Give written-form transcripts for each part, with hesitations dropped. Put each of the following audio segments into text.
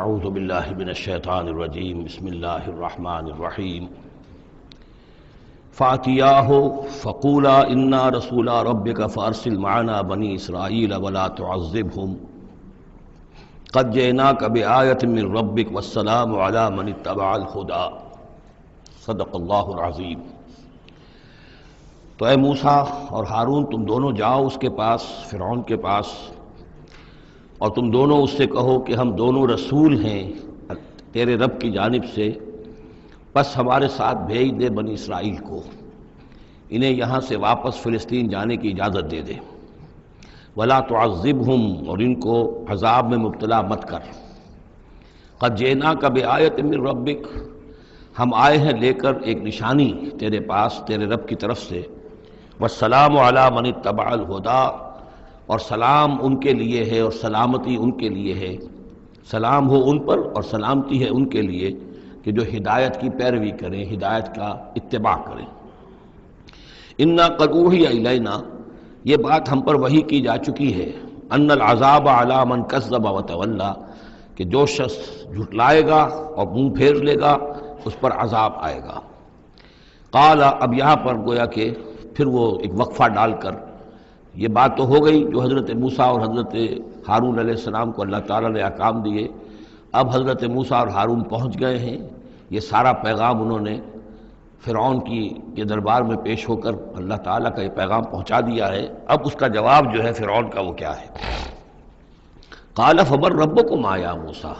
اعوذ باللہ من الشیطان الرجیم بسم اللہ الرحمن الرحیم فاتیاہ فقولا انا رسولا ربک فارسل معنا بنی اسرائیل ولا تعذبہم قد جئناک بآیۃ من ربک والسلام علی من اتبع الہدی صدق اللہ العظیم۔ تو اے موسیٰ اور ہارون تم دونوں جاؤ اس کے پاس، فرعون کے پاس، اور تم دونوں اس سے کہو کہ ہم دونوں رسول ہیں تیرے رب کی جانب سے، بس ہمارے ساتھ بھیج دے بنی اسرائیل کو، انہیں یہاں سے واپس فلسطین جانے کی اجازت دے دے، ولا تعذبہم، اور ان کو عذاب میں مبتلا مت کر، قد جئناک بآیۃ من ربک، ہم آئے ہیں لے کر ایک نشانی تیرے پاس تیرے رب کی طرف سے، والسلام علی من اتبع الہدی، اور سلام ان کے لیے ہے اور سلامتی ان کے لیے ہے، سلام ہو ان پر اور سلامتی ہے ان کے لیے کہ جو ہدایت کی پیروی کریں، ہدایت کا اتباع کریں۔ انا قد اوحی الینا، یہ بات ہم پر وحی کی جا چکی ہے، ان العذاب علی من کذب وتولی، کہ جو شخص جھٹلائے گا اور منہ پھیر لے گا اس پر عذاب آئے گا۔ قال، اب یہاں پر گویا کہ پھر وہ ایک وقفہ ڈال کر یہ بات تو ہو گئی جو حضرت موسیٰ اور حضرت ہارون علیہ السلام کو اللہ تعالیٰ نے احکام دیے، اب حضرت موسیٰ اور ہارون پہنچ گئے ہیں، یہ سارا پیغام انہوں نے فرعون کے دربار میں پیش ہو کر اللہ تعالیٰ کا یہ پیغام پہنچا دیا ہے۔ اب اس کا جواب جو ہے فرعون کا وہ کیا ہے؟ قال فمن ربکم یا موسیٰ،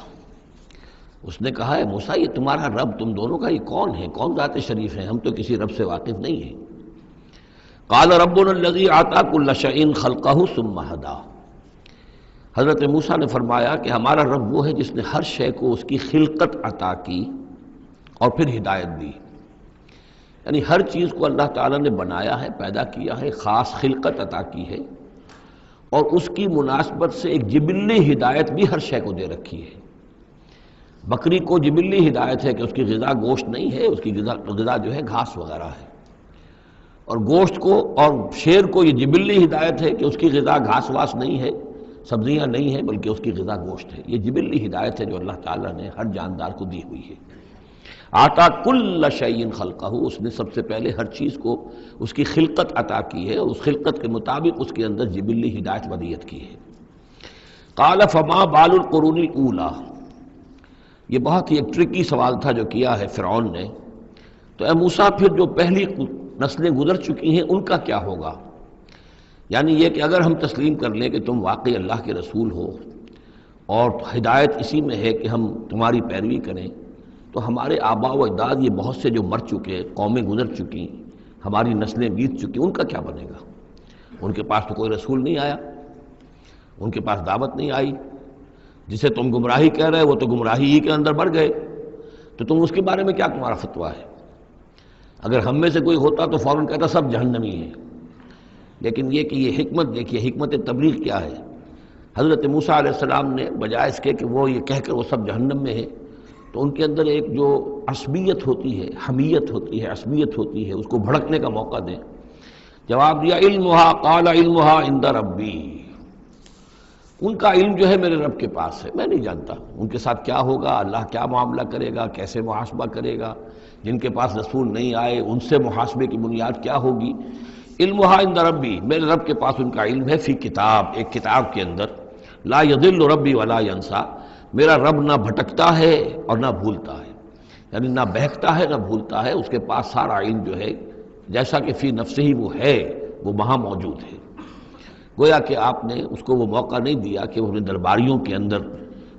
اس نے کہا ہے موسیٰ یہ تمہارا رب تم دونوں کا یہ کون ہے، کون ذات شریف ہے، ہم تو کسی رب سے واقف نہیں ہیں۔ قال ربنا الذی اعطی کل شیء خلقہ ثم ہدی، حضرت موسیٰ نے فرمایا کہ ہمارا رب وہ ہے جس نے ہر شے کو اس کی خلقت عطا کی اور پھر ہدایت دی، یعنی ہر چیز کو اللہ تعالیٰ نے بنایا ہے، پیدا کیا ہے، خاص خلقت عطا کی ہے، اور اس کی مناسبت سے ایک جبلی ہدایت بھی ہر شے کو دے رکھی ہے۔ بکری کو جبلی ہدایت ہے کہ اس کی غذا گوشت نہیں ہے، اس کی غذا جو ہے گھاس وغیرہ ہے، اور گوشت کو اور شیر کو یہ جبلی ہدایت ہے کہ اس کی غذا گھاس واس نہیں ہے، سبزیاں نہیں ہیں، بلکہ اس کی غذا گوشت ہے۔ یہ جبلی ہدایت ہے جو اللہ تعالیٰ نے ہر جاندار کو دی ہوئی ہے۔ آتا کل شیء خلقہ، اس نے سب سے پہلے ہر چیز کو اس کی خلقت عطا کی ہے اور اس خلقت کے مطابق اس کے اندر جبلی ہدایت ودیت کی ہے۔ قال فما بال القرون الاولی، یہ بہت ہی ایک ٹرکی سوال تھا جو کیا ہے فرعون نے، تو اے موسیٰ پھر جو پہلی نسلیں گزر چکی ہیں ان کا کیا ہوگا؟ یعنی یہ کہ اگر ہم تسلیم کر لیں کہ تم واقعی اللہ کے رسول ہو اور ہدایت اسی میں ہے کہ ہم تمہاری پیروی کریں، تو ہمارے آباء و اجداد یہ بہت سے جو مر چکے، قومیں گزر چکی، ہماری نسلیں بیت چکی، ان کا کیا بنے گا؟ ان کے پاس تو کوئی رسول نہیں آیا، ان کے پاس دعوت نہیں آئی، جسے تم گمراہی کہہ رہے وہ تو گمراہی ہی کے اندر بڑھ گئے، تو تم اس کے بارے میں کیا تمہارا فتویٰ ہے؟ اگر ہم میں سے کوئی ہوتا تو فوراً کہتا سب جہنمی ہیں، لیکن یہ کہ یہ حکمت دیکھیے، حکمت تبلیغ کیا ہے۔ حضرت موسیٰ علیہ السلام نے بجائے اس کے کہ وہ یہ کہہ کر وہ سب جہنم میں ہے، تو ان کے اندر ایک جو عصبیت ہوتی ہے، حمیت ہوتی ہے، عصبیت ہوتی ہے، اس کو بھڑکنے کا موقع دیں۔ جواب دیا علمھا، قال علمھا عند ربی، ان کا علم جو ہے میرے رب کے پاس ہے، میں نہیں جانتا ان کے ساتھ کیا ہوگا، اللہ کیا معاملہ کرے گا، کیسے محاسبہ کرے گا، جن کے پاس رسول نہیں آئے ان سے محاسبے کی بنیاد کیا ہوگی۔ علمھا عند ربی، میرے رب کے پاس ان کا علم ہے، فی کتاب، ایک کتاب کے اندر، لا یضل ربی ولا ینسا، میرا رب نہ بھٹکتا ہے اور نہ بھولتا ہے، یعنی نہ بہکتا ہے نہ بھولتا ہے، اس کے پاس سارا علم جو ہے جیسا کہ فی نفسہ ہی وہ ہے وہ وہاں موجود ہے۔ گویا کہ آپ نے اس کو وہ موقع نہیں دیا کہ وہ اپنے درباریوں کے اندر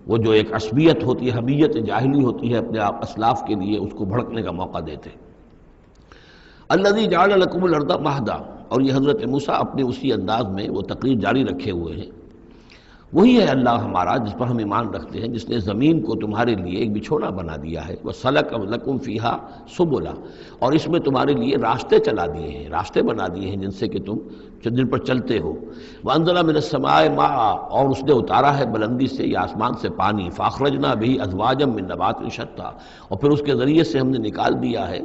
وہ جو ایک عصبیت ہوتی ہے، حمیت جاہلی ہوتی ہے اپنے اسلاف کے لیے، اس کو بھڑکنے کا موقع دیتے۔ الذی جعل لکم الارض مہدا، اور یہ حضرت موسیٰ اپنے اسی انداز میں وہ تقریر جاری رکھے ہوئے ہیں، وہی ہے اللہ ہمارا جس پر ہم ایمان رکھتے ہیں، جس نے زمین کو تمہارے لیے ایک بچھونا بنا دیا ہے، وَسَلَكَ لَكُمْ فِيهَا سُبُلًا، اور اس میں تمہارے لیے راستے چلا دیے ہیں، راستے بنا دیے ہیں جن سے کہ تم جن پر چلتے ہو۔ وَأَنزَلَ مِنَ السَّمَاءِ مَاءً، اور اس نے اتارا ہے بلندی سے یا آسمان سے پانی، فَأَخْرَجْنَا بِهِ أَزْوَاجًا مِّن نَبَاتٍ شَتَّىٰ، اور پھر اس کے ذریعے سے ہم نے نکال دیا ہے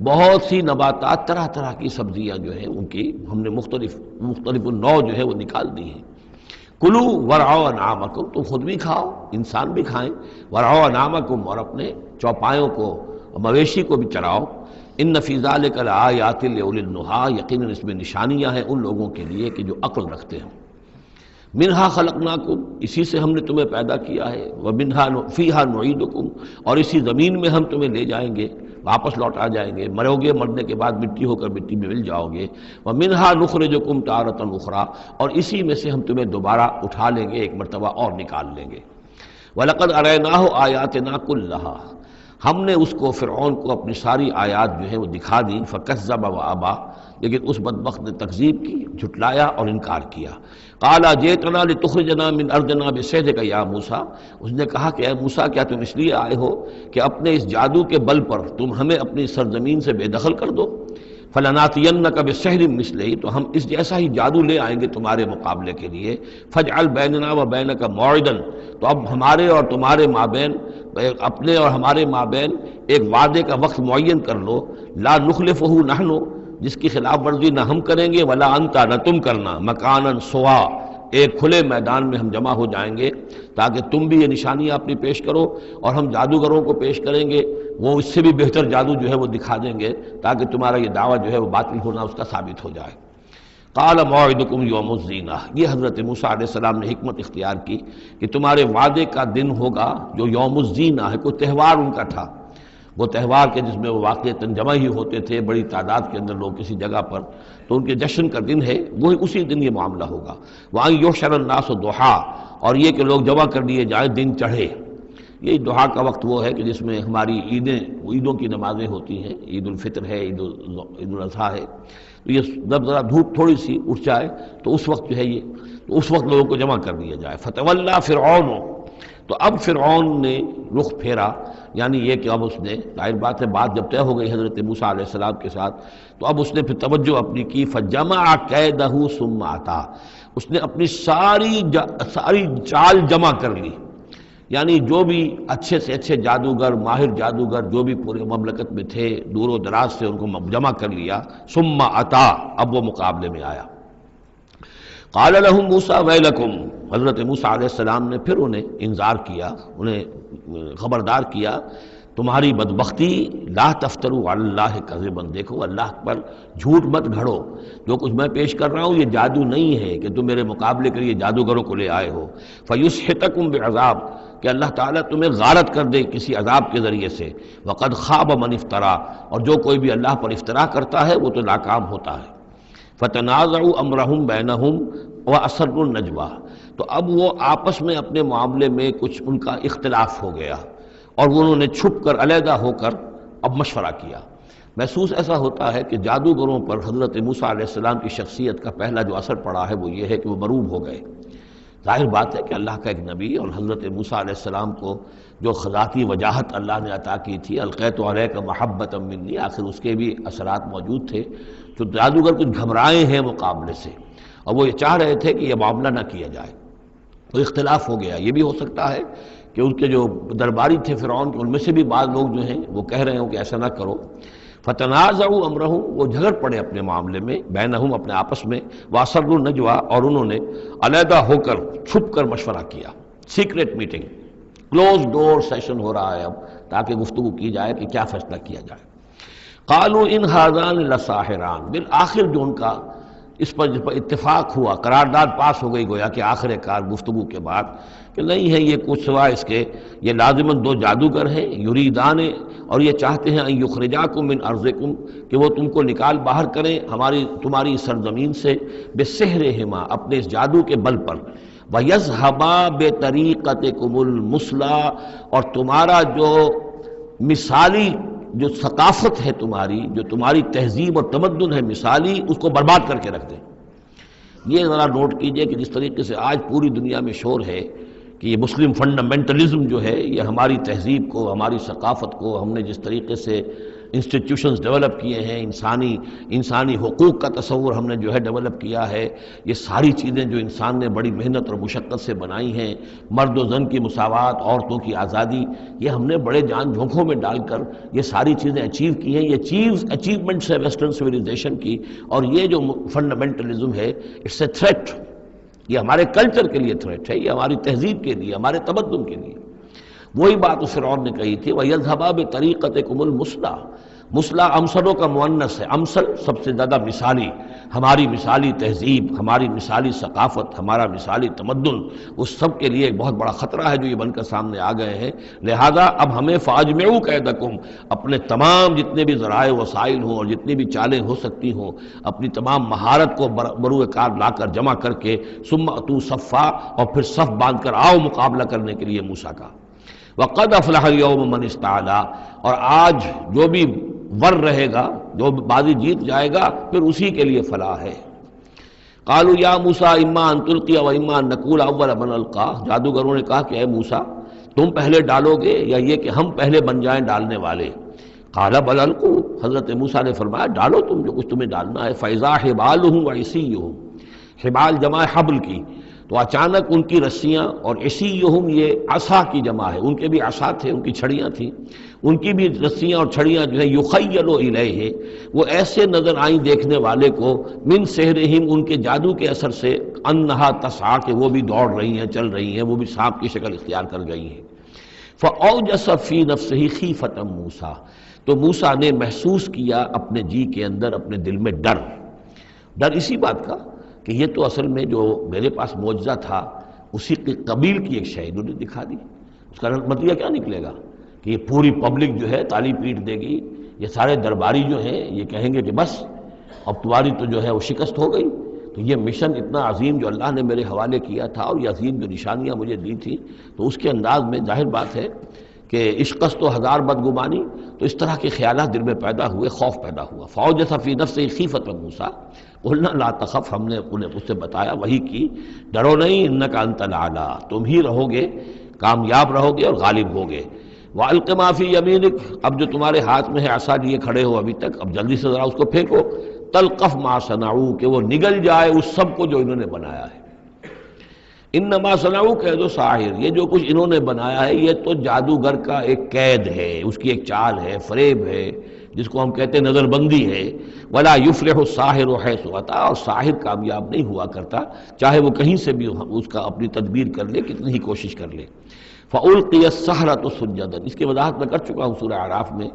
بہت سی نباتات، طرح طرح کی سبزیاں جو ہیں ان کی ہم نے مختلف النوع جو ہے وہ نکال دی ہیں۔ کلو ورعوا انعامکم، تم خود بھی کھاؤ، انسان بھی کھائیں، ورعوا انعامکم، اور اپنے چوپایوں کو اور مویشی کو بھی چراؤ، ان فی ذلک لآیات لأولی النہیٰ، یقیناً اس میں نشانیاں ہیں ان لوگوں کے لیے کہ جو عقل رکھتے ہیں۔ منہا خلقناکم، اسی سے ہم نے تمہیں پیدا کیا ہے، ومنہا فیہا نعیدکم، اور اسی زمین میں ہم تمہیں لے جائیں گے، واپس لوٹ آ جائیں گے، مرو گے، مرنے کے بعد مٹی ہو کر مٹی میں مل جاؤ گے، ومنہا نخرجکم تارۃ اخری، اور اسی میں سے ہم تمہیں دوبارہ اٹھا لیں گے، ایک مرتبہ اور نکال لیں گے۔ وَلَقَدْ أَرَيْنَاهُ آيَاتِنَا كُلَّهَا، ہم نے اس کو فرعون کو اپنی ساری آیات جو ہیں وہ دکھا دی، فَكَذَّبَ وَأَبَى، لیکن اس بدبخت نے تکذیب کی، جھٹلایا اور انکار کیا۔ قَالَ جِئْتَنَا لِتُخْرِجَنَا مِنْ أَرْضِنَا بِسِحْرِكَ يَا موسیٰ، اس نے کہا کہ اے موسیٰ، کیا تم اس لیے آئے ہو کہ اپنے اس جادو کے بل پر تم ہمیں اپنی سرزمین سے بے دخل کر دو؟ فَلَنَأْتِيَنَّكَ بِسِحْرٍ مِثْلِهِ، تو ہم اس جیسا ہی جادو لے آئیں گے تمہارے مقابلے کے لیے۔ فَاجْعَلْ بَيْنَنَا وَبَيْنَكَ مَوْعِدًا، تو اب ہمارے اور تمہارے مابین، اپنے اور ہمارے مابین ایک وعدے کا وقت معین کر لو، لا نخلفہ نحن، جس کی خلاف ورزی نہ ہم کریں گے، ولا انتا، نہ تم کرنا، مکاناً سوا، ایک کھلے میدان میں ہم جمع ہو جائیں گے تاکہ تم بھی یہ نشانیاں اپنی پیش کرو اور ہم جادوگروں کو پیش کریں گے، وہ اس سے بھی بہتر جادو جو ہے وہ دکھا دیں گے تاکہ تمہارا یہ دعویٰ جو ہے وہ باطل ہونا اس کا ثابت ہو جائے۔ قال موعدکم یوم الزینہ، یہ حضرت موسیٰ علیہ السلام نے حکمت اختیار کی کہ تمہارے وعدے کا دن ہوگا جو یوم الزینہ ہے، کوئی تہوار ان کا تھا، وہ تہوار کے جس میں وہ واقعتاً جمع ہی ہوتے تھے بڑی تعداد کے اندر لوگ کسی جگہ پر، تو ان کے جشن کا دن ہے، وہی اسی دن یہ معاملہ ہوگا۔ وَأَن يُحْشَرَ النَّاسُ ضُحًى، اور یہ کہ لوگ جمع کر لیے جائیں دن چڑھے۔ یہ دعا کا وقت وہ ہے کہ جس میں ہماری عیدوں کی نمازیں ہوتی ہیں، عید الفطر ہے، عید الاضحیٰ ہے، تو یہ جب ذرا دھوپ تھوڑی سی اٹھ جائے تو اس وقت جو ہے یہ، تو اس وقت لوگوں کو جمع کر دیا جائے۔ فَتَوَلَّىٰ فِرْعَوْنُ، تو اب فرعون نے رخ پھیرا، یعنی یہ کہ اب اس نے، ظاہر بات ہے بات جب طے ہو گئی حضرت موسیٰ علیہ السلام کے ساتھ، تو اب اس نے پھر توجہ اپنی کی، فَجَمَعَ كَيْدَهُ ثُمَّ أَتَىٰ، اس نے اپنی ساری چال جمع کر لی، یعنی جو بھی اچھے سے اچھے جادوگر، ماہر جادوگر جو بھی پورے مملکت میں تھے، دور و دراز سے ان کو جمع کر لیا۔ ثُمَّ أَتَىٰ، اب وہ مقابلے میں آیا۔ قال لهم موسیٰ ویلکم، حضرت موسیٰ علیہ السلام نے پھر انہیں انذار کیا، انہیں خبردار کیا، تمہاری بدبختی، لا تفتروا علی اللہ کذبا، دیکھو اللہ پر جھوٹ مت گھڑو، جو کچھ میں پیش کر رہا ہوں یہ جادو نہیں ہے کہ تم میرے مقابلے کے لیے جادوگروں کو لے آئے ہو۔ فیسحتکم بعذاب، کہ اللہ تعالیٰ تمہیں غارت کر دے کسی عذاب کے ذریعے سے۔ وقد خاب من افترا، اور جو کوئی بھی اللہ پر افترا کرتا ہے وہ تو ناکام ہوتا ہے۔ فتنازعوا امرهم بینہم واسروا النجوى، تو اب وہ آپس میں اپنے معاملے میں کچھ ان کا اختلاف ہو گیا اور انہوں نے چھپ کر، علیحدہ ہو کر اب مشورہ کیا۔ محسوس ایسا ہوتا ہے کہ جادوگروں پر حضرت موسیٰ علیہ السلام کی شخصیت کا پہلا جو اثر پڑا ہے وہ یہ ہے کہ وہ مروب ہو گئے۔ ظاہر بات ہے کہ اللہ کا ایک نبی اور حضرت موسیٰ علیہ السلام کو جو ذاتی وجاہت اللہ نے عطا کی تھی، القیت علیک محبۃ منی، آخر اس کے بھی اثرات موجود تھے، تو جادوگر کچھ گھبرائے ہیں مقابلے سے، اور وہ یہ چاہ رہے تھے کہ یہ معاملہ نہ کیا جائے، تو اختلاف ہو گیا۔ یہ بھی ہو سکتا ہے کہ ان کے جو درباری تھے فرعون کے، ان میں سے بھی بعض لوگ جو ہیں وہ کہہ رہے ہوں کہ ایسا نہ کرو۔ فتنازعوا امرهم، وہ جھگڑ پڑے اپنے معاملے میں، بینہم، اپنے آپس میں، واسروا النجوى، اور انہوں نے علیحدہ ہو کر چھپ کر مشورہ کیا، سیکریٹ میٹنگ، کلوز ڈور سیشن ہو رہا ہے اب، تاکہ گفتگو کی جائے کہ کیا فیصلہ کیا جائے۔ قالوا ان هذان لساحران، بالآخر جو ان کا اس پر اتفاق ہوا، قرارداد پاس ہو گئی گویا کہ آخر کار گفتگو کے بعد، کہ نہیں ہے یہ کچھ سوا اس کے، یہ لازماً دو جادوگر ہیں، یریدان، اور یہ چاہتے ہیں ان یخرجاکم من ارضکم، کہ وہ تم کو نکال باہر کریں تمہاری سرزمین سے، بسحرہما، اپنے اس جادو کے بل پر، ویذھبا بطریقتکم المثلی، اور تمہارا جو مثالی جو ثقافت ہے تمہاری، جو تمہاری تہذیب اور تمدن ہے مثالی، اس کو برباد کر کے رکھ دیں۔ یہ ذرا نوٹ کیجئے کہ جس طریقے سے آج پوری دنیا میں شور ہے کہ یہ مسلم فنڈامنٹلزم جو ہے یہ ہماری تہذیب کو، ہماری ثقافت کو، ہم نے جس طریقے سے انسٹیٹیوشنز ڈیولپ کیے ہیں، انسانی حقوق کا تصور ہم نے جو ہے ڈیولپ کیا ہے، یہ ساری چیزیں جو انسان نے بڑی محنت اور مشقت سے بنائی ہیں، مرد و زن کی مساوات، عورتوں کی آزادی، یہ ہم نے بڑے جان جھونکوں میں ڈال کر یہ ساری چیزیں اچیو کی ہیں، یہ اچیومنٹس ہے ویسٹرن سویلائزیشن کی، اور یہ جو فنڈامنٹلزم ہے اٹس اے تھریٹ یہ ہمارے کلچر کے لیے تھریٹ ہے، یہ ہماری تہذیب کے لیے، ہمارے تمدن کے لیے۔ وہی بات اس فرعون نے کہی تھی وَيَذْهَبَا بِطَرِيقَتِكُمُ الْمُثْلَىٰ، مثلا امثلوں کا مؤنث ہے، امثل سب سے زیادہ مثالی، ہماری مثالی تہذیب، ہماری مثالی ثقافت، ہمارا مثالی تمدن، اس سب کے لیے ایک بہت بڑا خطرہ ہے جو یہ بن کر سامنے آ گئے ہیں۔ لہذا اب ہمیں فَأَجْمِعُوا كَيْدَكُمْ، اپنے تمام جتنے بھی ذرائع وسائل ہوں اور جتنی بھی چالیں ہو سکتی ہوں، اپنی تمام مہارت کو بروئے کار لا کر جمع کر کے ثم اتوا صفا، اور پھر صف باندھ کر آؤ مقابلہ کرنے کے لیے موسیٰ کا۔ وَقَدْ أَفْلَحَ الْيَوْمَ مَنِ اسْتَعْلَىٰ، اور آج جو بھی ور رہے گا، جو بازی جیت جائے گا، پھر اسی کے لیے فلاح ہے۔ قالوا یا موسیٰ اما ان تلقی و اما ان نکون اول من القا، جادوگروں نے کہا کہ اے موسیٰ تم پہلے ڈالو گے یا یہ کہ ہم پہلے بن جائیں ڈالنے والے؟ قال بل القوا، حضرت موسیٰ نے فرمایا ڈالو تم جو کچھ تمہیں ڈالنا ہے۔ فاذا حبالهم وعصیهم، حبال جمع ہے حبل کی، تو اچانک ان کی رسیاں، اور عصیہم یہ عصا کی جمع ہے، ان کے بھی عصا تھے، ان کی چھڑیاں تھیں، ان کی بھی رسیاں اور چھڑیاں جو ہے یخیل الیہ، وہ ایسے نظر آئیں دیکھنے والے کو، من سحرہم، ان کے جادو کے اثر سے، انہا تسعی، کہ وہ بھی دوڑ رہی ہیں، چل رہی ہیں، وہ بھی سانپ کی شکل اختیار کر گئی ہیں۔ فاوجس فی نفسہ خیفۃ موسیٰ، تو موسیٰ نے محسوس کیا اپنے جی کے اندر، اپنے دل میں ڈر اسی بات کا کہ یہ تو اصل میں جو میرے پاس معجزہ تھا اسی کے قبیل کی ایک شے انہوں نے دکھا دی۔ اس کا نتیجہ کیا نکلے گا کہ یہ پوری پبلک جو ہے تالی پیٹ دے گی، یہ سارے درباری جو ہیں یہ کہیں گے کہ بس اب تمہاری تو جو ہے وہ شکست ہو گئی۔ تو یہ مشن اتنا عظیم جو اللہ نے میرے حوالے کیا تھا، اور یہ عظیم جو نشانیاں مجھے دی تھی، تو اس کے انداز میں ظاہر بات ہے کہ عشقست و ہزار بدگمانی، تو اس طرح کے خیالات دل میں پیدا ہوئے، خوف پیدا ہوا۔ فاوجس فی نفسہ خیفۃ موسیٰ قلنا لا تخف، ہم نے انہیں اس سے بتایا، وہی کی، ڈرو نہیں، انک انت الاعلیٰ، تم ہی رہو گے، کامیاب رہو گے اور غالب ہوگے۔ وَأَلْقِ مَا فِي يَمِينِكَ، اب جو تمہارے ہاتھ میں ہے عصا لیے کھڑے ہو ابھی تک، اب جلدی سے ذرا اس کو پھینکو، تلقف ما صنعوا، کہ وہ نگل جائے اس سب کو جو انہوں نے بنایا ہے۔ انما صنعوا کید ساحر، یہ جو کچھ انہوں نے بنایا ہے یہ تو جادوگر کا ایک قید ہے، اس کی ایک چال ہے، فریب ہے، جس کو ہم کہتے ہیں نظر بندی ہے۔ ولا یفلح الساحر حیث اتی، اور ساحر کامیاب نہیں ہوا کرتا چاہے وہ کہیں سے بھی اس کا اپنی تدبیر کر لے، کتنی ہی کوشش کر لے۔ فألقی السحرۃ سجدا، اس کی وضاحت میں کر چکا ہوں سورہ اعراف میں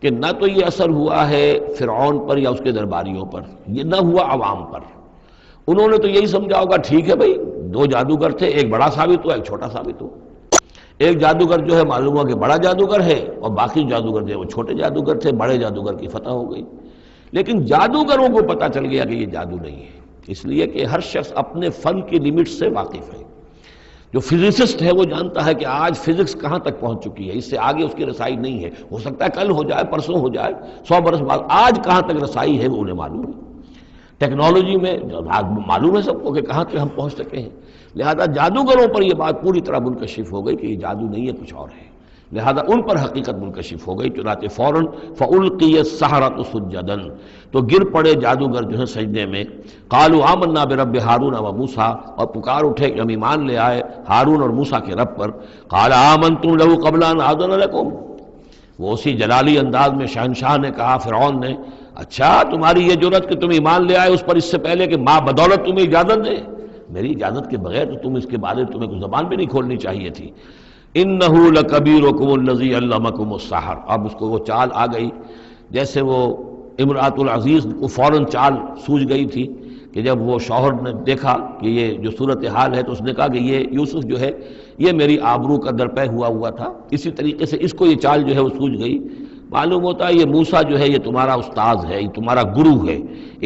کہ نہ تو یہ اثر ہوا ہے فرعون پر یا اس کے درباریوں پر، یہ نہ ہوا عوام پر۔ انہوں نے تو یہی سمجھا ہوگا ٹھیک ہے بھائی، دو جادوگر تھے، ایک بڑا ثابت ہوا، ایک چھوٹا ثابت ہوا۔ ایک جادوگر جو ہے معلوم ہوا کہ بڑا جادوگر ہے، اور باقی جادوگر جو ہے وہ چھوٹے جادوگر تھے، بڑے جادوگر کی فتح ہو گئی۔ لیکن جادوگروں کو پتہ چل گیا کہ یہ جادو نہیں ہے، اس لیے کہ ہر شخص اپنے فن کی لمٹ سے واقف ہے۔ جو فزسسٹ ہے وہ جانتا ہے کہ آج فزکس کہاں تک پہنچ چکی ہے، اس سے آگے اس کی رسائی نہیں ہے، ہو سکتا ہے کل ہو جائے، پرسوں ہو جائے، 100 برس بعد، آج کہاں تک رسائی ہے وہ انہیں معلوم ہے۔ ٹیکنالوجی میں معلوم ہے سب کو کہ کہاں تک ہم پہنچ سکے ہیں، لہذا جادوگروں پر یہ بات پوری طرح منکشف ہو گئی کہ یہ جادو نہیں ہے، کچھ اور ہے، لہذا ان پر حقیقت منکشف ہو گئی، چنانچہ فوراً فألقی السحرۃ سجدا، تو گر پڑے جادوگر جو ہے سجدے میں۔ قالوا آمنا برب ہارون و موسیٰ، اور پکار اٹھے کہ ہم ایمان لے آئے ہارون اور موسیٰ کے رب پر۔ قال آمنتم لہ قبل ان آذن لکم، وہ اسی جلالی انداز میں شہنشاہ نے کہا، فرعون نے، اچھا تمہاری یہ جرت کہ تم ایمان لے آئے اس پر اس سے پہلے کہ ماں بدولت تمہیں اجازت دے؟ میری اجازت کے بغیر تو تم اس کے بارے میں تمہیں کوئی زبان بھی نہیں کھولنی چاہیے تھی۔ انہ لکبیرکم الذی علمکم السحر، اب اس کو وہ چال آ گئی، جیسے وہ امرأۃ العزیز کو فوراً چال سوجھ گئی تھی کہ جب وہ شوہر نے دیکھا کہ یہ جو صورتحال ہے تو اس نے کہا کہ یہ یوسف جو ہے یہ میری آبرو کا درپے ہوا تھا، اسی طریقے سے اس کو یہ چال جو ہے وہ سوجھ گئی۔ معلوم ہوتا ہے یہ موسیٰ جو ہے یہ تمہارا استاذ ہے، یہ تمہارا گرو ہے۔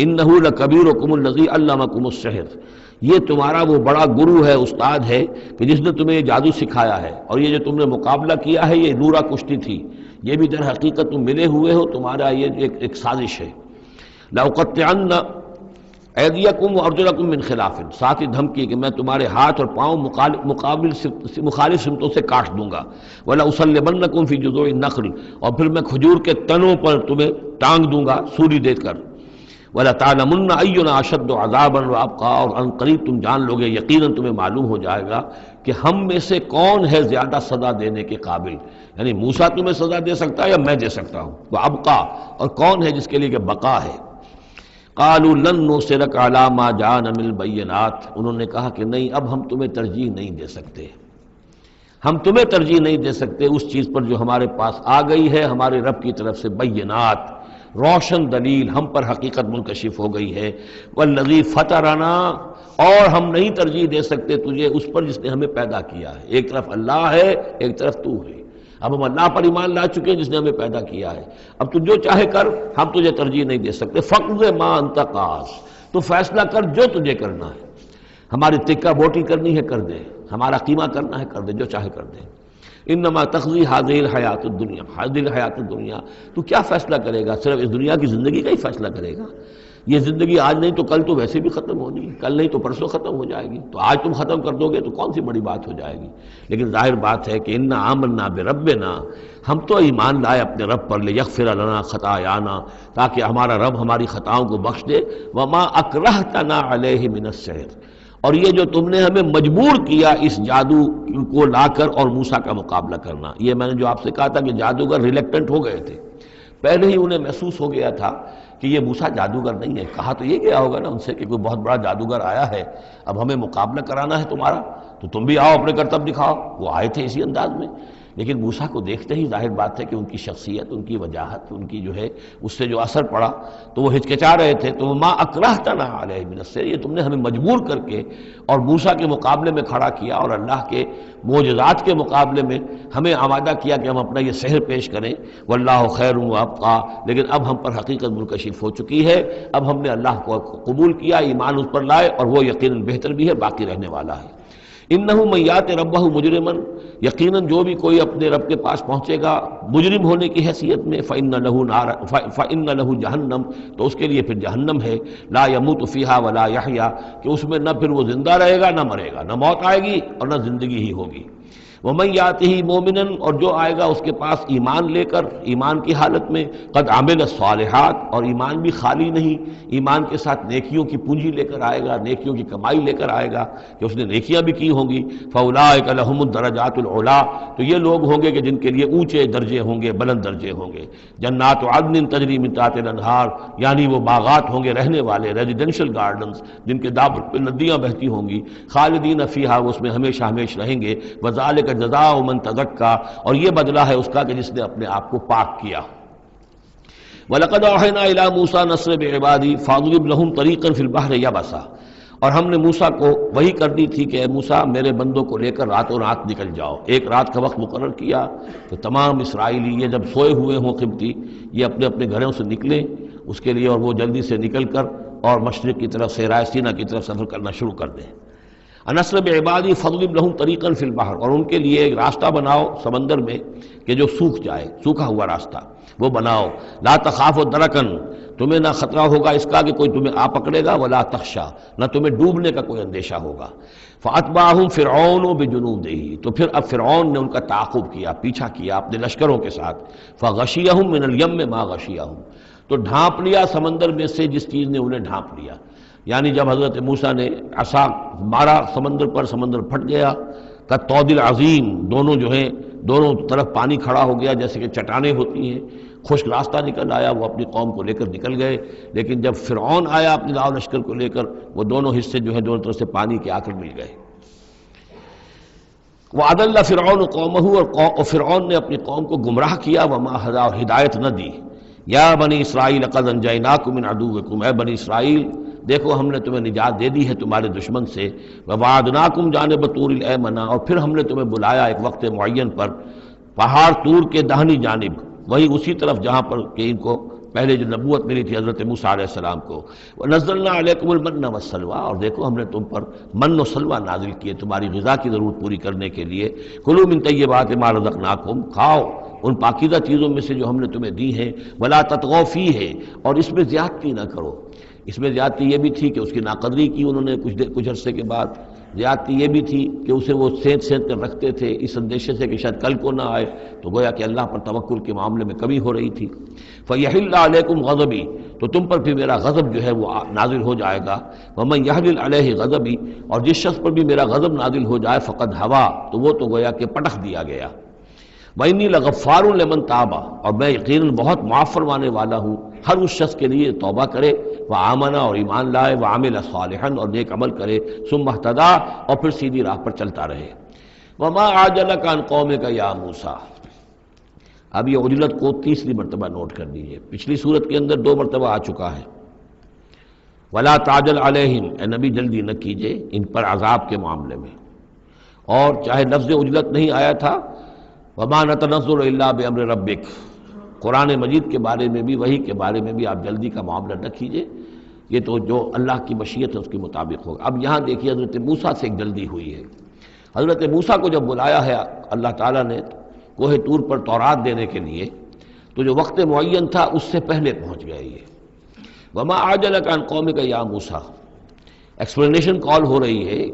انہ لکبیرکم الذی علمکم السحر، یہ تمہارا وہ بڑا گرو ہے، استاد ہے کہ جس نے تمہیں یہ جادو سکھایا ہے، اور یہ جو تم نے مقابلہ کیا ہے یہ نورا کشتی تھی، یہ بھی در حقیقت تم ملے ہوئے ہو، تمہارا یہ ایک سازش ہے۔ لأقطعن ایدیکم وارجلکم من خلاف، ساتھ ہی دھمکی کہ میں تمہارے ہاتھ اور پاؤں مخالف سمتوں سے کاٹ دوں گا۔ ولاصلبنکم فی جذوع النخل، اور پھر میں کھجور کے تنوں پر تمہیں ٹانگ دوں گا سولی دے کر۔ وَلَتَعْلَمُنَّ أَيُّنَا أَشَدُّ عَذَابًا وَأَبْقَىٰ، اور ان قریب تم جان لوگے، یقیناً تمہیں معلوم ہو جائے گا کہ ہم میں سے کون ہے زیادہ سزا دینے کے قابل، یعنی موسیٰ تمہیں سزا دے سکتا ہے یا میں دے سکتا ہوں، وَأَبْقَىٰ، اور کون ہے جس کے لیے کہ بقا ہے۔ قالوا لن نصرک علی ما جاءنا من البینات، انہوں نے کہا کہ نہیں، اب ہم تمہیں ترجیح نہیں دے سکتے، ہم تمہیں ترجیح نہیں دے سکتے اس چیز پر جو ہمارے پاس آ گئی ہے ہمارے رب کی طرف سے، بینات، روشن دلیل ہم پر حقیقت منکشف ہو گئی ہے، والذی فطرنا، اور ہم نہیں ترجیح دے سکتے تجھے اس پر جس نے ہمیں پیدا کیا ہے۔ ایک طرف اللہ ہے، ایک طرف تو ہے، اب ہم اللہ پر ایمان لا چکے ہیں جس نے ہمیں پیدا کیا ہے، اب تو جو چاہے کر، ہم تجھے ترجیح نہیں دے سکتے۔ فقض ما انت قاض، تو فیصلہ کر جو تجھے کرنا ہے، ہماری تکہ بوٹی کرنی ہے کر دے، ہمارا قیمہ کرنا ہے کر دے، جو چاہے کر دے۔ انما تقضی هذه الحیات الدنیا، هذه الحیات الدنیا، تو کیا فیصلہ کرے گا؟ صرف اس دنیا کی زندگی کا ہی فیصلہ کرے گا؟ یہ زندگی آج نہیں تو کل تو ویسے بھی ختم ہونی ہے، کل نہیں تو پرسوں ختم ہو جائے گی، تو آج تم ختم کر دو گے تو کون سی بڑی بات ہو جائے گی؟ لیکن ظاہر بات ہے کہ انا آمنا بربنا، ہم تو ایمان لائے اپنے رب پر، لیغفر لنا خطایانا، تاکہ ہمارا رب ہماری خطاؤں کو بخش دے، وما اکرہتنا علیہ من السحر، اور یہ جو تم نے ہمیں مجبور کیا اس جادو کو لا کر اور موسیٰ کا مقابلہ کرنا، یہ میں نے جو آپ سے کہا تھا کہ جادوگر ریلیکٹنٹ ہو گئے تھے، پہلے ہی انہیں محسوس ہو گیا تھا کہ یہ موسیٰ جادوگر نہیں ہے، کہا تو یہ گیا ہوگا نا ان سے کہ کوئی بہت بڑا جادوگر آیا ہے، اب ہمیں مقابلہ کرانا ہے تمہارا، تو تم بھی آؤ اپنے کرتب دکھاؤ۔ وہ آئے تھے اسی انداز میں، لیکن موسیٰ کو دیکھتے ہی ظاہر بات ہے کہ ان کی شخصیت، ان کی وجاہت، ان کی جو ہے اس سے جو اثر پڑا تو وہ ہچکچا رہے تھے، تو ما اکرہتنا علیہ من السحر، یہ تم نے ہمیں مجبور کر کے اور موسیٰ کے مقابلے میں کھڑا کیا اور اللہ کے معجزات کے مقابلے میں ہمیں آمادہ کیا کہ ہم اپنا یہ سحر پیش کریں، واللہ خیر وابقیٰ، لیکن اب ہم پر حقیقت منکشف ہو چکی ہے، اب ہم نے اللہ کو قبول کیا، ایمان اس پر لائے، اور وہ یقیناً بہتر بھی ہے، باقی رہنے والا ہے۔ انہ من یات ربہ مجرما، یقیناً جو بھی کوئی اپنے رب کے پاس پہنچے گا مجرم ہونے کی حیثیت میں، فإن لہ جہنم، تو اس کے لیے پھر جہنم ہے، لا یموت فیہا ولا یحیا، کہ اس میں نہ پھر وہ زندہ رہے گا نہ مرے گا، نہ موت آئے گی اور نہ زندگی ہی ہوگی۔ ومن یاتہ مومنا، اور جو آئے گا اس کے پاس ایمان لے کر، ایمان کی حالت میں، قد عمل الصالحات، اور ایمان بھی خالی نہیں، ایمان کے ساتھ نیکیوں کی پونجی لے کر آئے گا، نیکیوں کی کمائی لے کر آئے گا کہ اس نے نیکیاں بھی کی ہوں گی، فاولئک لہم الدرجات العلی، تو یہ لوگ ہوں گے کہ جن کے لیے اونچے درجے ہوں گے، بلند درجے ہوں گے، جنات عدن تجری من تحتها الانہار، یعنی وہ باغات ہوں گے رہنے والے، ریزیڈینشل گارڈنز جن کے دامن پہ ندیاں بہتی ہوں گی، خالدین فیہا، وہ اس میں ہمیشہ ہمیش رہیں گے، وذالک جزاء من تزکا، اور یہ بدلہ ہے اس کا کہ جس نے اپنے آپ کو پاک کیا۔ وَلَقَدْ أَوْحَيْنَا إِلَىٰ مُوسَىٰ نَسْرِ بِعِبَادِي فَاضْرِبْ لَهُمْ طَرِيقًا فِي الْبَحْرِ يَبَسًا، اور ہم نے موسیٰ کو وہی کر دی تھی کہ اے موسیٰ میرے بندوں کو لے کر راتوں رات نکل جاؤ، ایک رات کا وقت مقرر کیا کہ تمام اسرائیلی یہ جب سوئے ہوئے ہوں قبطی، یہ اپنے اپنے گھروں سے نکلیں اس کے لیے، اور وہ جلدی سے نکل کر اور مشرق کی طرف صحرائے سینا کی طرف سفر کرنا شروع کر دیں۔ انصر بعبادی فضرب لہم طریقا فی البحر، اور ان کے لیے ایک راستہ بناؤ سمندر میں کہ جو سوکھ جائے، سوکھا ہوا راستہ وہ بناؤ، لا تخاف درکن، تمہیں نہ خطرہ ہوگا اس کا کہ کوئی تمہیں آ پکڑے گا، ولا تخشا، نہ تمہیں ڈوبنے کا کوئی اندیشہ ہوگا۔ فاتبعہم فرعون بجنودہ، تو پھر اب فرعون نے ان کا تعاقب کیا، پیچھا کیا اپنے لشکروں کے ساتھ، فغشیہم من الیم ما غشیہم، تو ڈھانپ لیا سمندر میں سے جس چیز نے انہیں ڈھانپ لیا، یعنی جب حضرت موسیٰ نے عصا مارا سمندر پر، سمندر پھٹ گیا، کالطود العظیم، دونوں جو ہیں دونوں طرف پانی کھڑا ہو گیا جیسے کہ چٹانیں ہوتی ہیں، خشک راستہ نکل آیا، وہ اپنی قوم کو لے کر نکل گئے، لیکن جب فرعون آیا اپنے لاؤ لشکر کو لے کر، وہ دونوں حصے جو ہیں دونوں طرف سے پانی کے آ کر مل گئے۔ وَأَضَلَّ فِرْعَوْنُ قَوْمَهُ، اور فرعون نے اپنی قوم کو گمراہ کیا، وَمَا هَدَىٰ، اور ہدایت نہ دی۔ یا بنی اسرائیل قد انجیناکم من عدوکم، اے بنی اسرائیل دیکھو ہم نے تمہیں نجات دے دی ہے تمہارے دشمن سے، ووعدناکم جانب طور الایمن، اور پھر ہم نے تمہیں بلایا ایک وقت معین پر پہاڑ طور کے داہنی جانب، وہی اسی طرف جہاں پر کہ ان کو پہلے جو نبوت ملی تھی حضرت موسیٰ علیہ السلام کو، وَنَزَّلْنَا عَلَيْكُمُ الْمَنَّ وَالسَّلْوَىٰ، اور دیکھو ہم نے تم پر من و سلوہ نازل کیے تمہاری غذا کی ضرورت پوری کرنے کے لیے، کُلُوا مِن طَیِّبَاتِ مَا رَزَقْنَاکُمْ، کھاؤ ان پاکیزہ چیزوں میں سے جو ہم نے تمہیں دی ہیں، وَلَا تَطْغَوْا فِیہِ، اور اس میں زیادتی نہ کرو۔ اس میں زیادتی یہ بھی تھی کہ اس کی ناقدری کی انہوں نے کچھ عرصے کے بعد، زیادتی یہ بھی تھی کہ اسے وہ سینت کر رکھتے تھے اس اندیشے سے کہ شاید کل کو نہ آئے، تو گویا کہ اللہ پر توکل کے معاملے میں کمی ہو رہی تھی۔ فَيَحِلَّ عَلَيْكُمْ غَضَبِي، تو تم پر بھی میرا غضب جو ہے وہ نازل ہو جائے گا۔ وَمَن يَحْلِلْ عَلَيْهِ غَضَبِي، اور جس شخص پر بھی میرا غضب نازل ہو جائے، فقد ہوا، تو وہ تو گویا کہ پٹخ دیا گیا۔ وَإِنِّي لَغَفَّارٌ لِمَن تَابَ، اور میں یقیناً بہت معاف فرمانے والا ہوں ہر اس شخص کے لیے توبہ کرے، وآمن اور ایمان لائے، وعمل صالحا اور نیک عمل کرے، ثم اہتدی اور پھر سیدھی راہ پر چلتا رہے۔ وما عجلک عن قومک یا موسیٰ، اب یہ عجلت کو تیسری مرتبہ نوٹ کر دیجئے، پچھلی صورت کے اندر 2 مرتبہ آ چکا ہے۔ ولا تعجل علیہم، اے نبی جلدی نہ کیجئے ان پر عذاب کے معاملے میں، اور چاہے لفظ عجلت نہیں آیا تھا، وما نتنزل الا بامر ربک، قرآن مجید کے بارے میں بھی، وحی کے بارے میں بھی آپ جلدی کا معاملہ نہ کیجئے، یہ تو جو اللہ کی مشیت ہے اس کے مطابق ہوگا۔ اب یہاں دیکھیے حضرت موسیٰ سے ایک جلدی ہوئی ہے۔ حضرت موسیٰ کو جب بلایا ہے اللہ تعالیٰ نے کوہ طور پر تورات دینے کے لیے، تو جو وقت معین تھا اس سے پہلے پہنچ گئے یہ۔ وما عجلک عن قومک یا موسیٰ، ایکسپلینیشن کال ہو رہی ہے،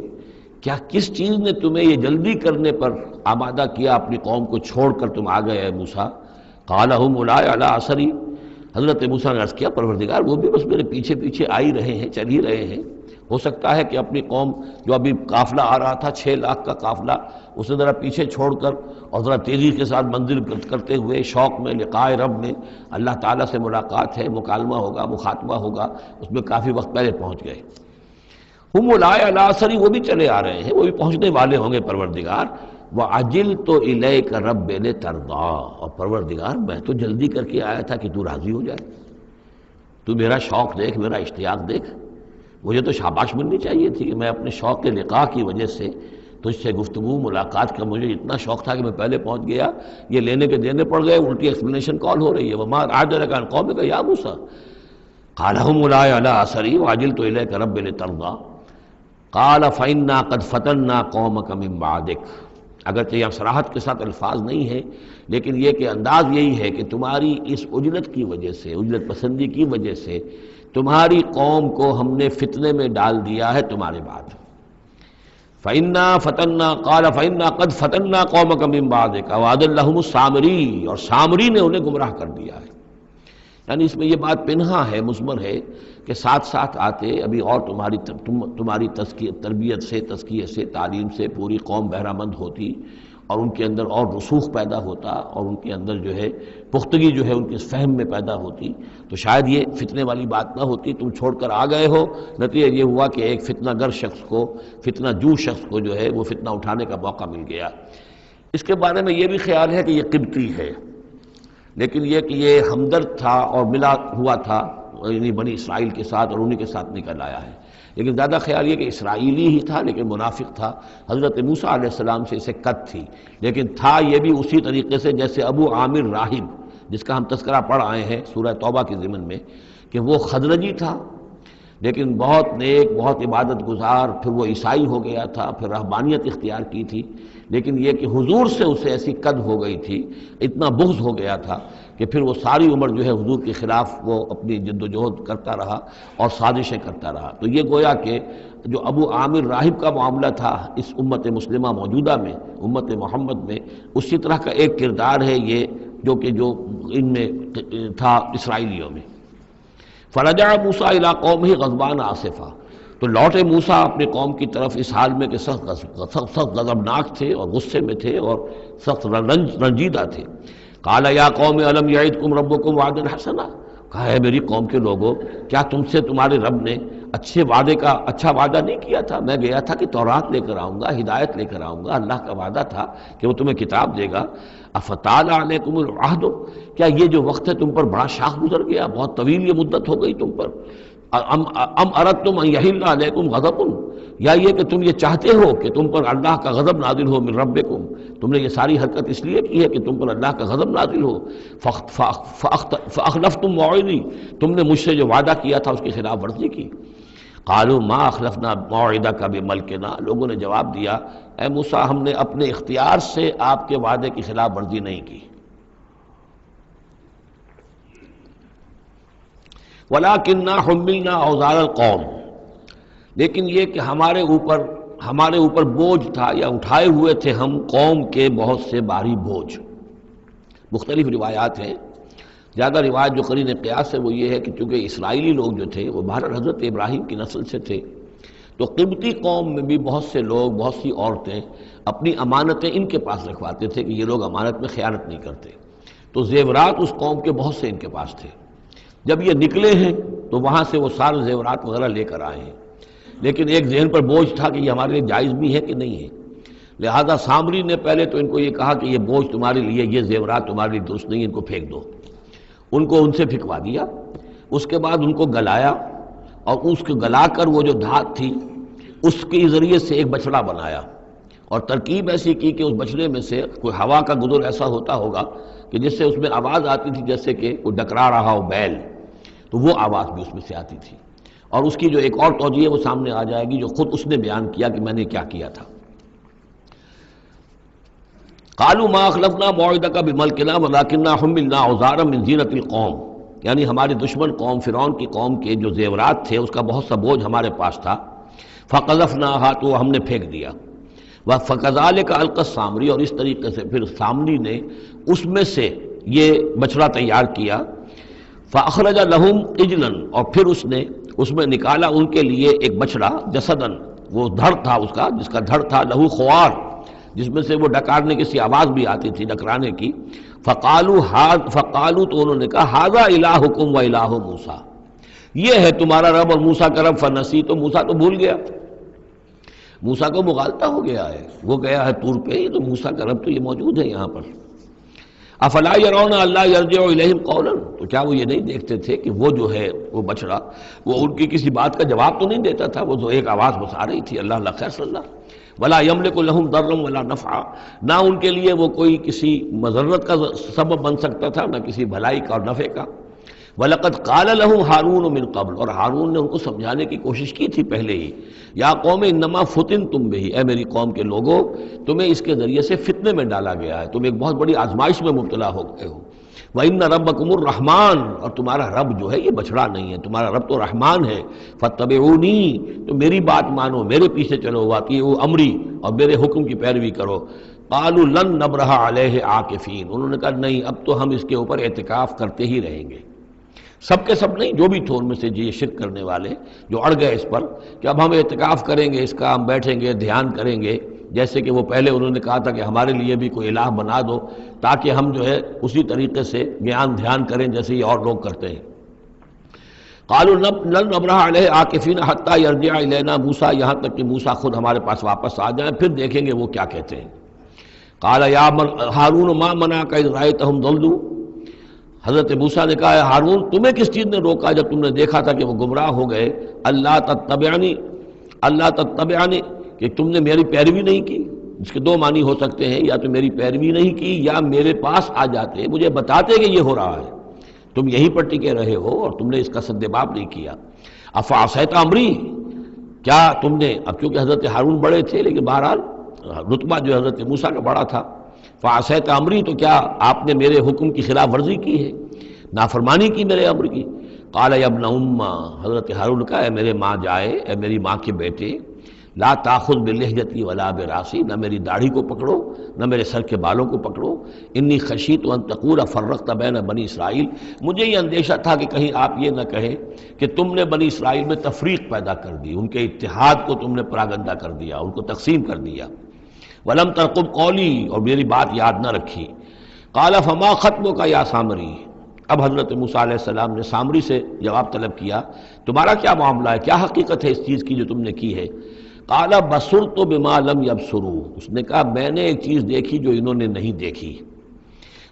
کیا کس چیز نے تمہیں یہ جلدی کرنے پر آمادہ کیا، اپنی قوم کو چھوڑ کر تم آ گئے اے موسیٰ؟ قال هم اولئک علی اثری، حضرت موسیٰ نے عرض کیا پروردگار وہ بھی بس میرے پیچھے پیچھے آ ہی رہے ہیں، چل ہی رہے ہیں۔ ہو سکتا ہے کہ اپنی قوم جو ابھی قافلہ آ رہا تھا 6 لاکھ کا قافلہ، اسے ذرا پیچھے چھوڑ کر اور ذرا تیزی کے ساتھ منزل کرتے ہوئے شوق میں لقاء رب میں، اللہ تعالیٰ سے ملاقات ہے، مکالمہ ہوگا، مخاطبہ ہوگا، اس میں کافی وقت پہلے پہنچ گئے۔ ہم اولئک علی اثری، وہ بھی چلے آ رہے ہیں، وہ بھی پہنچنے والے ہوں گے پروردگار۔ وعجلت الیک رب لترضی، اور پروردگار میں تو جلدی کر کے آیا تھا کہ تو راضی ہو جائے، تو میرا شوق دیکھ، میرا اشتیاق دیکھ، مجھے تو شاباش ملنی چاہیے تھی کہ میں اپنے شوق لقاء کی وجہ سے تجھ سے گفتگو ملاقات کا مجھے اتنا شوق تھا کہ میں پہلے پہنچ گیا، یہ لینے کے دینے پڑ گئے، الٹی ایکسپلینیشن کال ہو رہی ہے۔ وما عجلک عن قومک یا موسیٰ قال هم اولئک علی اثری وعجلت الیک رب لترضی قال فإنا قد فتنا قومک من بعدک، اگرچہ یہ صراحت کے ساتھ الفاظ نہیں ہیں، لیکن یہ کہ انداز یہی ہے کہ تمہاری اس عجلت کی وجہ سے، عجلت پسندی کی وجہ سے تمہاری قوم کو ہم نے فتنے میں ڈال دیا ہے تمہارے بعد۔ فَإِنَّا فَتَنَّا قَالَ فَإِنَّا قَدْ فَتَنَّا قَوْمَكَ مِن بَعْدِكَ وَأَضَلَّهُمُ السَّامِرِيُّ، اور سامری نے انہیں گمراہ کر دیا ہے۔ یعنی اس میں یہ بات پنہا ہے، مضمر ہے کہ ساتھ ساتھ آتے ابھی اور تمہاری تربیت سے، تزکیے سے، تعلیم سے پوری قوم بہرہ مند ہوتی، اور ان کے اندر اور رسوخ پیدا ہوتا، اور ان کے اندر جو ہے پختگی جو ہے ان کے فہم میں پیدا ہوتی، تو شاید یہ فتنے والی بات نہ ہوتی۔ تم چھوڑ کر آ گئے ہو، نتیجہ یہ ہوا کہ ایک فتنہ گر شخص کو، فتنہ جو شخص کو جو ہے وہ فتنہ اٹھانے کا موقع مل گیا۔ اس کے بارے میں یہ بھی خیال ہے کہ یہ قبطی ہے، لیکن یہ کہ یہ ہمدرد تھا اور ملا ہوا تھا یعنی بنی اسرائیل کے ساتھ، اور انہی کے ساتھ نکل آیا ہے، لیکن زیادہ خیال یہ کہ اسرائیلی ہی تھا لیکن منافق تھا۔ حضرت موسیٰ علیہ السلام سے اسے قط تھی، لیکن تھا یہ بھی اسی طریقے سے جیسے ابو عامر راہب، جس کا ہم تذکرہ پڑھ آئے ہیں سورہ توبہ کے ضمن میں، کہ وہ خزرجی تھا لیکن بہت نیک، بہت عبادت گزار، پھر وہ عیسائی ہو گیا تھا، پھر رہبانیت اختیار کی تھی، لیکن یہ کہ حضور سے اسے ایسی قد ہو گئی تھی، اتنا بغض ہو گیا تھا کہ پھر وہ ساری عمر جو ہے حضور کے خلاف وہ اپنی جد و جہد کرتا رہا اور سازشیں کرتا رہا۔ تو یہ گویا کہ جو ابو عامر راہب کا معاملہ تھا اس امت مسلمہ موجودہ میں، امت محمد میں، اسی طرح کا ایک کردار ہے یہ جو ان میں تھا اسرائیلیوں میں۔ فرجع موسیٰ الی قومہ غضبان آسفا، تو لوٹے موسیٰ اپنے قوم کی طرف اس حال میں کہ سخت غضبناک تھے اور غصے میں تھے اور سخت رنجیدہ تھے۔ قال یا قوم الم یعدکم ربکم وعدا حسنا، کہا ہے میری قوم کے لوگوں، کیا تم سے تمہارے رب نے اچھے وعدے کا اچھا وعدہ نہیں کیا تھا؟ میں گیا تھا کہ تورات لے کر آؤں گا، ہدایت لے کر آؤں گا، اللہ کا وعدہ تھا کہ وہ تمہیں کتاب دے گا۔ افتال علیکم العہد، کیا یہ جو وقت ہے تم پر بڑا شاخ گزر گیا، بہت طویل یہ مدت ہو گئی تم پر؟ ام اردتم ان یحل علیکم غضب، یا یہ کہ تم یہ چاہتے ہو کہ تم پر اللہ کا غضب نازل ہو من ربکم، تم نے یہ ساری حرکت اس لیے کی ہے کہ تم پر اللہ کا غضب نازل ہو۔ فاخلفتم موعدی، تم نے مجھ سے جو وعدہ کیا تھا اس کی خلاف ورزی کی۔ قالوا ما اخلفنا موعدک بملکنا، لوگوں نے جواب دیا اے موسیٰ ہم نے اپنے اختیار سے آپ کے وعدے کی خلاف ورزی نہیں کی۔ وَلَكِنَّا حُمِّلْنَا أَوْزَارَ الْقَوْمِ، لیکن یہ کہ ہمارے اوپر بوجھ تھا یا اٹھائے ہوئے تھے ہم قوم کے بہت سے بھاری بوجھ۔ مختلف روایات ہیں، زیادہ روایت جو قرین قیاس ہے وہ یہ ہے کہ چونکہ اسرائیلی لوگ جو تھے وہ بہرحال حضرت ابراہیم کی نسل سے تھے، تو قبطی قوم میں بھی بہت سے لوگ، بہت سی عورتیں اپنی امانتیں ان کے پاس رکھواتے تھے کہ یہ لوگ امانت میں خیانت نہیں کرتے، تو زیورات اس قوم کے بہت سے ان کے پاس تھے۔ جب یہ نکلے ہیں تو وہاں سے وہ سارے زیورات وغیرہ لے کر آئے ہیں، لیکن ایک ذہن پر بوجھ تھا کہ یہ ہمارے لیے جائز بھی ہے کہ نہیں ہے، لہذا سامری نے پہلے تو ان کو یہ کہا کہ یہ بوجھ تمہارے لیے، یہ زیورات تمہارے لیے درست نہیں، ان کو پھینک دو، ان کو ان سے پھینکوا دیا۔ اس کے بعد ان کو گلایا، اور اس کو گلا کر وہ جو دھات تھی اس کے ذریعے سے ایک بچڑا بنایا، اور ترکیب ایسی کی کہ اس بچڑے میں سے کوئی ہوا کا گزر ایسا ہوتا ہوگا کہ جس سے اس میں آواز آتی تھی جیسے کہ کوئی ڈکرا رہا ہو بیل، تو وہ آواز بھی اس میں سے آتی تھی۔ اور اس کی جو ایک اور توجیہ ہے وہ سامنے آ جائے گی جو خود اس نے بیان کیا کہ میں نے کیا کیا تھا۔ قالوا ما اخلفنا موعدك بملكنا ولكننا حملنا اوزارا من زینۃ القوم، یعنی ہماری دشمن قوم فرعون کی قوم کے جو زیورات تھے اس کا بہت سا بوجھ ہمارے پاس تھا، فقذفناها، تو ہم نے پھینک دیا، فكذلك القى السامری، اور اس طریقے سے پھر سامری نے اس میں سے یہ بچڑا تیار کیا، فاخرج لهم عجلا، اور پھر اس نے اس میں نکالا ان کے لیے ایک بچڑا، جسدن، وہ دھڑ تھا اس کا، جس کا دھڑ تھا، لہو خوار، جس میں سے وہ ڈکارنے کی سی آواز بھی آتی تھی، ڈکرانے کی، فقالوا، تو انہوں نے کہا ھذا الہکم و الہ موسیٰ، یہ ہے تمہارا رب اور موسیٰ کا رب، فنسی، تو موسیٰ تو بھول گیا، موسیٰ کو مغالطہ ہو گیا ہے، وہ گیا ہے طور پہ، تو موسیٰ کا رب تو یہ موجود ہے یہاں پر۔ افلا یرون الا یرجع الیہم قولا، تو کیا وہ یہ نہیں دیکھتے تھے کہ وہ جو ہے وہ بچڑا وہ ان کی کسی بات کا جواب تو نہیں دیتا تھا، وہ تو ایک آواز بس آ رہی تھی، اللہ اللہ خیر صلی اللہ، ولا یملک لهم ضرا ولا نفعا، نہ ان کے لیے وہ کوئی کسی مضرت کا سبب بن سکتا تھا، نہ کسی بھلائی کا اور نفع کا۔ وَلَقَدْ قَالَ لَهُمْ هَارُونُ مِنْ قَبْلُ، اور ہارون نے ان کو سمجھانے کی کوشش کی تھی پہلے ہی، یا قوم انما فتنتم بہ، اے میری قوم کے لوگوں تمہیں اس کے ذریعے سے فتنے میں ڈالا گیا ہے، تم ایک بہت بڑی آزمائش میں مبتلا ہو گئے ہو۔ وَإِنَّ رَبَّكُمُ الرَّحْمَٰنُ، اور تمہارا رب جو ہے یہ بچڑا نہیں ہے، تمہارا رب تو رحمان ہے، فَاتَّبِعُونِی، تو میری بات مانو، میرے پیچھے چلو، وَأَطِیعُوا أَمْرِی، اور میرے حکم کی پیروی کرو۔ قَالُوا لَن نَّبْرَحَ عَلَیْهِ عَاکِفِینَ، انہوں نے کہا نہیں، اب تو ہم اس کے اوپر اعتکاف کرتے ہی رہیں گے۔ سب کے سب نہیں، جو بھی تھے ان میں سے یہ شرک کرنے والے جو اڑ گئے اس پر کہ اب ہم اعتکاف کریں گے، اس کا ہم بیٹھیں گے، دھیان کریں گے، جیسے کہ وہ پہلے انہوں نے کہا تھا کہ ہمارے لیے بھی کوئی الہ بنا دو تاکہ ہم جو ہے اسی طریقے سے گیان دھیان کریں جیسے یہ اور لوگ کرتے ہیں۔ قالوا لن نبرح علیہ عاکفین حتی یرجع الینا موسیٰ، یہاں تک کہ موسیٰ خود ہمارے پاس واپس آ جائیں، پھر دیکھیں گے وہ کیا کہتے ہیں۔ قال یا ہارون ما منعک اذ رأیتہم ضلوا، حضرت موسیٰ نے کہا ہارون تمہیں کس چیز نے روکا جب تم نے دیکھا تھا کہ وہ گمراہ ہو گئے، اللہ تتبعنی، کہ تم نے میری پیروی نہیں کی، اس کے دو معنی ہو سکتے ہیں، یا تو میری پیروی نہیں کی یا میرے پاس آ جاتے مجھے بتاتے کہ یہ ہو رہا ہے، تم یہیں پر ٹکے رہے ہو اور تم نے اس کا سدباب نہیں کیا۔ افعصیت امری، کیا تم نے، اب کیونکہ حضرت ہارون بڑے تھے لیکن بہرحال رتبہ جو حضرت موسیٰ کا بڑا تھا، فعصیت امری، تو کیا آپ نے میرے حکم کی خلاف ورزی کی ہے، نافرمانی کی میرے امر کی۔ قال یا ابن ام، حضرت ہارون کا اے میرے ماں جائے، اے میری ماں کے بیٹے، لا تاخذ بلحیتی ولا براسی، نہ میری داڑھی کو پکڑو نہ میرے سر کے بالوں کو پکڑو، انی خشیت ان تقول فرقت بین بنی اسرائیل، مجھے یہ اندیشہ تھا کہ کہیں آپ یہ نہ کہیں کہ تم نے بنی اسرائیل میں تفریق پیدا کر دی، ان کے اتحاد کو تم نے پراگندہ کر دیا، ان کو تقسیم کر دیا۔ ولم ترقب قولی، اور میری بات یاد نہ رکھی۔ قال فما خطبک یا سامری، اب حضرت موسیٰ علیہ السلام نے سامری سے جواب طلب کیا، تمہارا کیا معاملہ ہے، کیا حقیقت ہے اس چیز کی جو تم نے کی ہے۔ قال بصرت بما لم يبصروا، اس نے کہا میں نے ایک چیز دیکھی جو انہوں نے نہیں دیکھی۔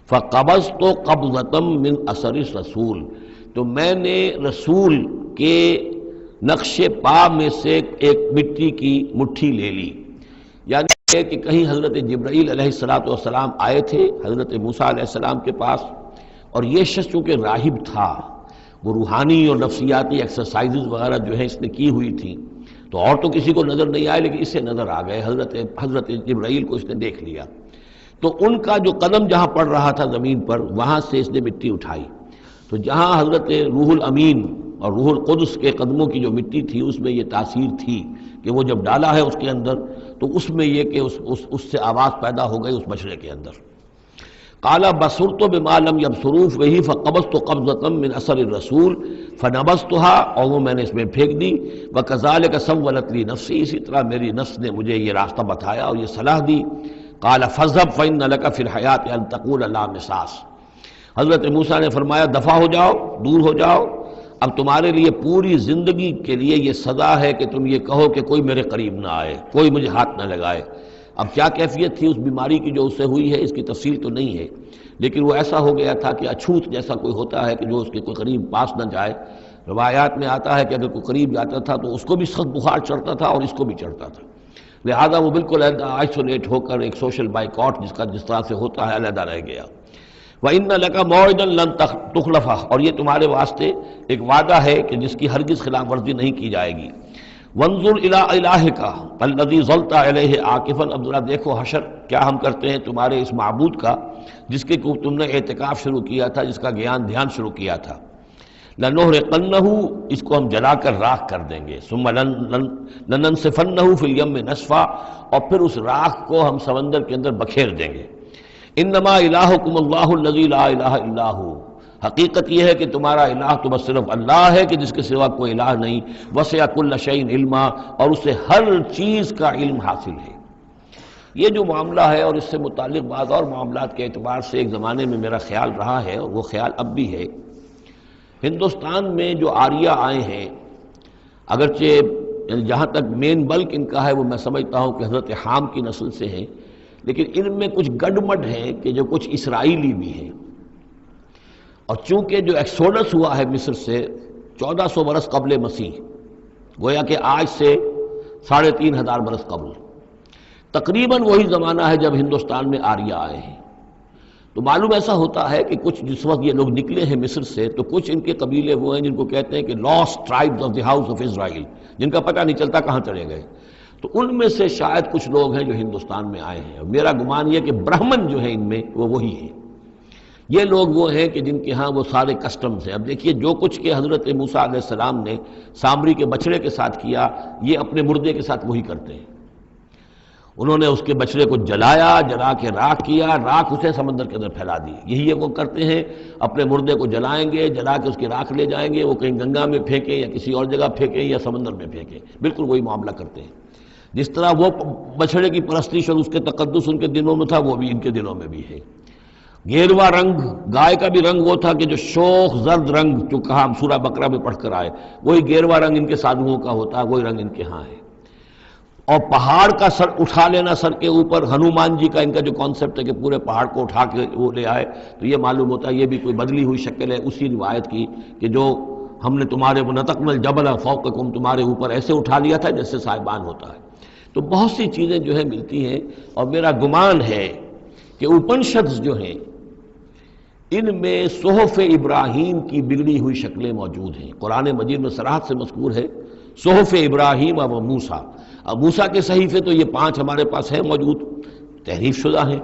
فقبضت قبضة من اثر الرسول، تو میں نے رسول کے نقش پا میں سے ایک مٹی کی مٹھی لے لی، یعنی کہ کہیں حضرت جبرائیل علیہ السلام آئے تھے حضرت موسیٰ علیہ السلام کے پاس، اور یہ شخص چونکہ راہب تھا، وہ روحانی اور نفسیاتی ایکسرسائزز وغیرہ جو ہیں اس نے کی ہوئی تھیں، تو اور تو کسی کو نظر نہیں آئے لیکن اس سے نظر آ گئے، حضرت جبرائیل کو اس نے دیکھ لیا، تو ان کا جو قدم جہاں پڑ رہا تھا زمین پر وہاں سے اس نے مٹی اٹھائی، تو جہاں حضرت روح الامین اور روح القدس کے قدموں کی جو مٹی تھی اس میں یہ تاثیر تھی کہ وہ جب ڈالا ہے اس کے اندر تو اس میں یہ کہ اس سے آواز پیدا ہو گئی اس بچڑے کے اندر۔ قال بصرت بما لم يبصروا به فقبضت قبضة من اثر الرسول فنبذتها، اور وہ میں نے اس میں پھینک دی، وكذلك سولت لي نفسي، اسی طرح میری نفس نے مجھے یہ راستہ بتایا اور یہ صلاح دی۔ قال فاذهب فإن لك في الحياة أن تقول لا مساس، حضرت موسیٰ نے فرمایا دفع ہو جاؤ، دور ہو جاؤ، اب تمہارے لیے پوری زندگی کے لیے یہ سزا ہے کہ تم یہ کہو کہ کوئی میرے قریب نہ آئے، کوئی مجھے ہاتھ نہ لگائے۔ اب کیا کیفیت تھی اس بیماری کی جو اس سے ہوئی ہے، اس کی تفصیل تو نہیں ہے، لیکن وہ ایسا ہو گیا تھا کہ اچھوت جیسا کوئی ہوتا ہے کہ جو اس کے کوئی قریب پاس نہ جائے۔ روایات میں آتا ہے کہ اگر کوئی قریب جاتا تھا تو اس کو بھی سخت بخار چڑھتا تھا اور اس کو بھی چڑھتا تھا، لہذا وہ بالکل آئسولیٹ ہو کر ایک سوشل بائیکاٹ جس طرح سے ہوتا ہے علیحدہ رہ گیا۔ وَإِنَّ لَكَ مَوْعِدًا لَن تُخْلَفَهُ، اور یہ تمہارے واسطے ایک وعدہ ہے کہ جس کی ہرگز خلاف ورزی نہیں کی جائے گی۔ وَانظُرْ إِلَىٰ إِلَٰهِكَ الَّذِي ظَلْتَ عَلَيْهِ عَاكِفًا، اب ذرا دیکھو حشر کیا ہم کرتے ہیں تمہارے اس معبود کا جس کے تم نے اعتکاف شروع کیا تھا، جس کا دھیان شروع کیا تھا۔ لَنُحْرِقَنَّهُ، اس کو ہم جلا کر راکھ کر دیں گے، ثُمَّ لَنَنسِفَنَّهُ فِي الْيَمِّ نَسْفًا، اور پھر اس راکھ کو ہم سمندر کے اندر بکھیر دیں گے۔ انما الہکم اللہ الذی لا الہ الا ہو، حقیقت یہ ہے کہ تمہارا الہ تو بس صرف اللہ ہے کہ جس کے سوا کوئی الہ نہیں۔ وسع کل شیء علما، اور اسے ہر چیز کا علم حاصل ہے۔ یہ جو معاملہ ہے اور اس سے متعلق بعض اور معاملات کے اعتبار سے ایک زمانے میں میرا خیال رہا ہے اور وہ خیال اب بھی ہے، ہندوستان میں جو آریہ آئے ہیں، اگرچہ جہاں تک مین بلک ان کا ہے وہ میں سمجھتا ہوں کہ حضرت حام کی نسل سے ہیں، لیکن ان میں کچھ گڈمڈ ہیں کہ جو کچھ اسرائیلی بھی ہیں، اور چونکہ جو ایکسوڈس ہوا ہے مصر سے 1400 برس قبل مسیح، گویا کہ آج سے 3500 برس قبل، تقریباً وہی زمانہ ہے جب ہندوستان میں آریہ آئے ہیں۔ تو معلوم ایسا ہوتا ہے کہ کچھ جس وقت یہ لوگ نکلے ہیں مصر سے تو کچھ ان کے قبیلے وہ ہیں جن کو کہتے ہیں کہ last tribes of the house of Israel, جن کا پتہ نہیں چلتا کہاں چلے گئے۔ تو ان میں سے شاید کچھ لوگ ہیں جو ہندوستان میں آئے ہیں، اور میرا گمان یہ کہ برہمن جو ہیں ان میں وہ وہی ہیں۔ یہ لوگ وہ ہیں کہ جن کے ہاں وہ سارے کسٹمز ہیں۔ اب دیکھیے جو کچھ کہ حضرت موسیٰ علیہ السلام نے سامری کے بچڑے کے ساتھ کیا، یہ اپنے مردے کے ساتھ وہی کرتے ہیں۔ انہوں نے اس کے بچڑے کو جلایا، جلا کے راکھ کیا، راکھ اسے سمندر کے اندر پھیلا دی۔ یہی وہ کرتے ہیں، اپنے مردے کو جلائیں گے، جلا کے اس کی راکھ لے جائیں گے، وہ کہیں گنگا میں پھینکیں یا کسی اور جگہ پھینکیں یا سمندر میں پھینکیں، بالکل وہی معاملہ کرتے ہیں۔ جس طرح وہ بچڑے کی پرستش اور اس کے تقدس ان کے دنوں میں تھا، وہ بھی ان کے دنوں میں بھی ہے۔ گیروا رنگ، گائے کا بھی رنگ وہ تھا کہ جو شوخ زرد رنگ جو کہا ہم سورہ بقرہ میں پڑھ کر آئے، وہی گیروا رنگ ان کے سادھوؤں کا ہوتا ہے، وہی رنگ ان کے ہاں ہے۔ اور پہاڑ کا سر اٹھا لینا سر کے اوپر، ہنومان جی کا ان کا جو کانسیپٹ ہے کہ پورے پہاڑ کو اٹھا کے وہ لے آئے، تو یہ معلوم ہوتا ہے یہ بھی کوئی بدلی ہوئی شکل ہے اسی روایت کی کہ جو ہم نے تمہارے نطقنا الجبل فوقکم، تمہارے اوپر ایسے اٹھا لیا تھا جیسے صاحبان ہوتا ہے۔ تو بہت سی چیزیں جو ہیں ملتی ہیں، اور میرا گمان ہے کہ اپنشدز جو ہیں ان میں صحف ابراہیم کی بگڑی ہوئی شکلیں موجود ہیں۔ قرآن مجید میں صراحت سے مذکور ہے صحف ابراہیم و موسیٰ۔ اب موسیٰ کے صحیفے تو یہ 5 ہمارے پاس ہیں موجود، تحریف شدہ ہیں،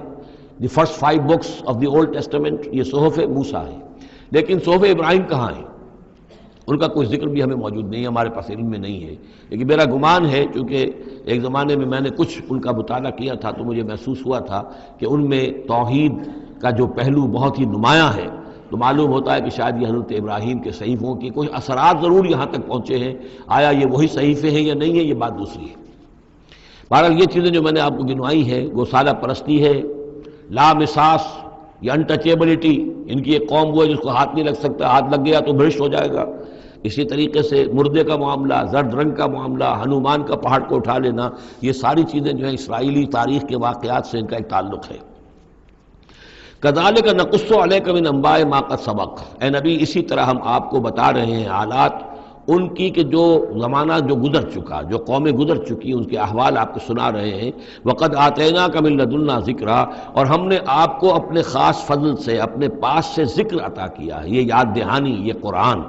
the first 5 books of the old testament, یہ صحف موسیٰ ہے، لیکن صحف ابراہیم کہاں ہیں؟ ان کا کوئی ذکر بھی ہمیں موجود نہیں ہے، ہمارے پاس علم میں نہیں ہے۔ لیکن میرا گمان ہے، چونکہ ایک زمانے میں نے کچھ ان کا مطالعہ کیا تھا تو مجھے محسوس ہوا تھا کہ ان میں توحید کا جو پہلو بہت ہی نمایاں ہے، تو معلوم ہوتا ہے کہ شاید یہ حضرت ابراہیم کے صحیفوں کی کچھ اثرات ضرور یہاں تک پہنچے ہیں۔ آیا یہ وہی صحیفے ہیں یا نہیں ہے، یہ بات دوسری ہے۔ بہرحال یہ چیزیں جو میں نے آپ کو گنوائی ہیں، گوسالہ پرستی ہے، لامساس یا انٹچیبلٹی، ان کی ایک قوم وہ ہے جس کو ہاتھ نہیں لگ سکتا، ہاتھ لگ گیا تو بھرشٹ ہو جائے گا۔ اسی طریقے سے مردے کا معاملہ، زرد رنگ کا معاملہ، ہنومان کا پہاڑ کو اٹھا لینا، یہ ساری چیزیں جو ہیں اسرائیلی تاریخ کے واقعات سے ان کا ایک تعلق ہے۔ کذالک نقص علیک من انباء ما قد سبق، اے نبی اسی طرح ہم آپ کو بتا رہے ہیں حالات ان کی کہ جو زمانہ جو گزر چکا، جو قومیں گزر چکی، ان کے احوال آپ کو سنا رہے ہیں۔ وقد آتیناک من لدنا ذکرا، اور ہم نے آپ کو اپنے خاص فضل سے، اپنے پاس سے ذکر عطا کیا ہے، یہ یاد دہانی، یہ قرآن،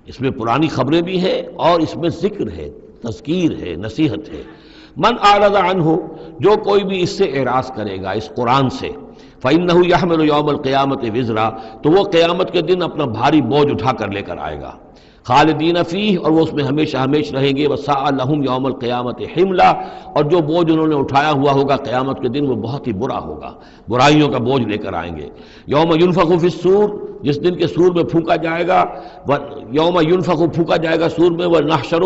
اس میں پرانی خبریں بھی ہیں اور اس میں ذکر ہے، تذکیر ہے، نصیحت ہے۔ من اعرض عنہ، جو کوئی بھی اس سے اعراض کرے گا، اس قرآن سے، فإنہ یحمل یوم القیامت وزرا، تو وہ قیامت کے دن اپنا بھاری بوجھ اٹھا کر لے کر آئے گا، خالدین فیہ، اور وہ اس میں ہمیشہ ہمیشہ رہیں گے، وساء لہم یوم القیامت حملا، اور جو بوجھ انہوں نے اٹھایا ہوا ہوگا قیامت کے دن وہ بہت ہی برا ہوگا، برائیوں کا بوجھ لے کر آئیں گے۔ یوم ینفخ فی الصور، جس دن کے سور میں پھونکا جائے گا، یوم ینفخ پھونکا جائے گا سور میں، ونحشر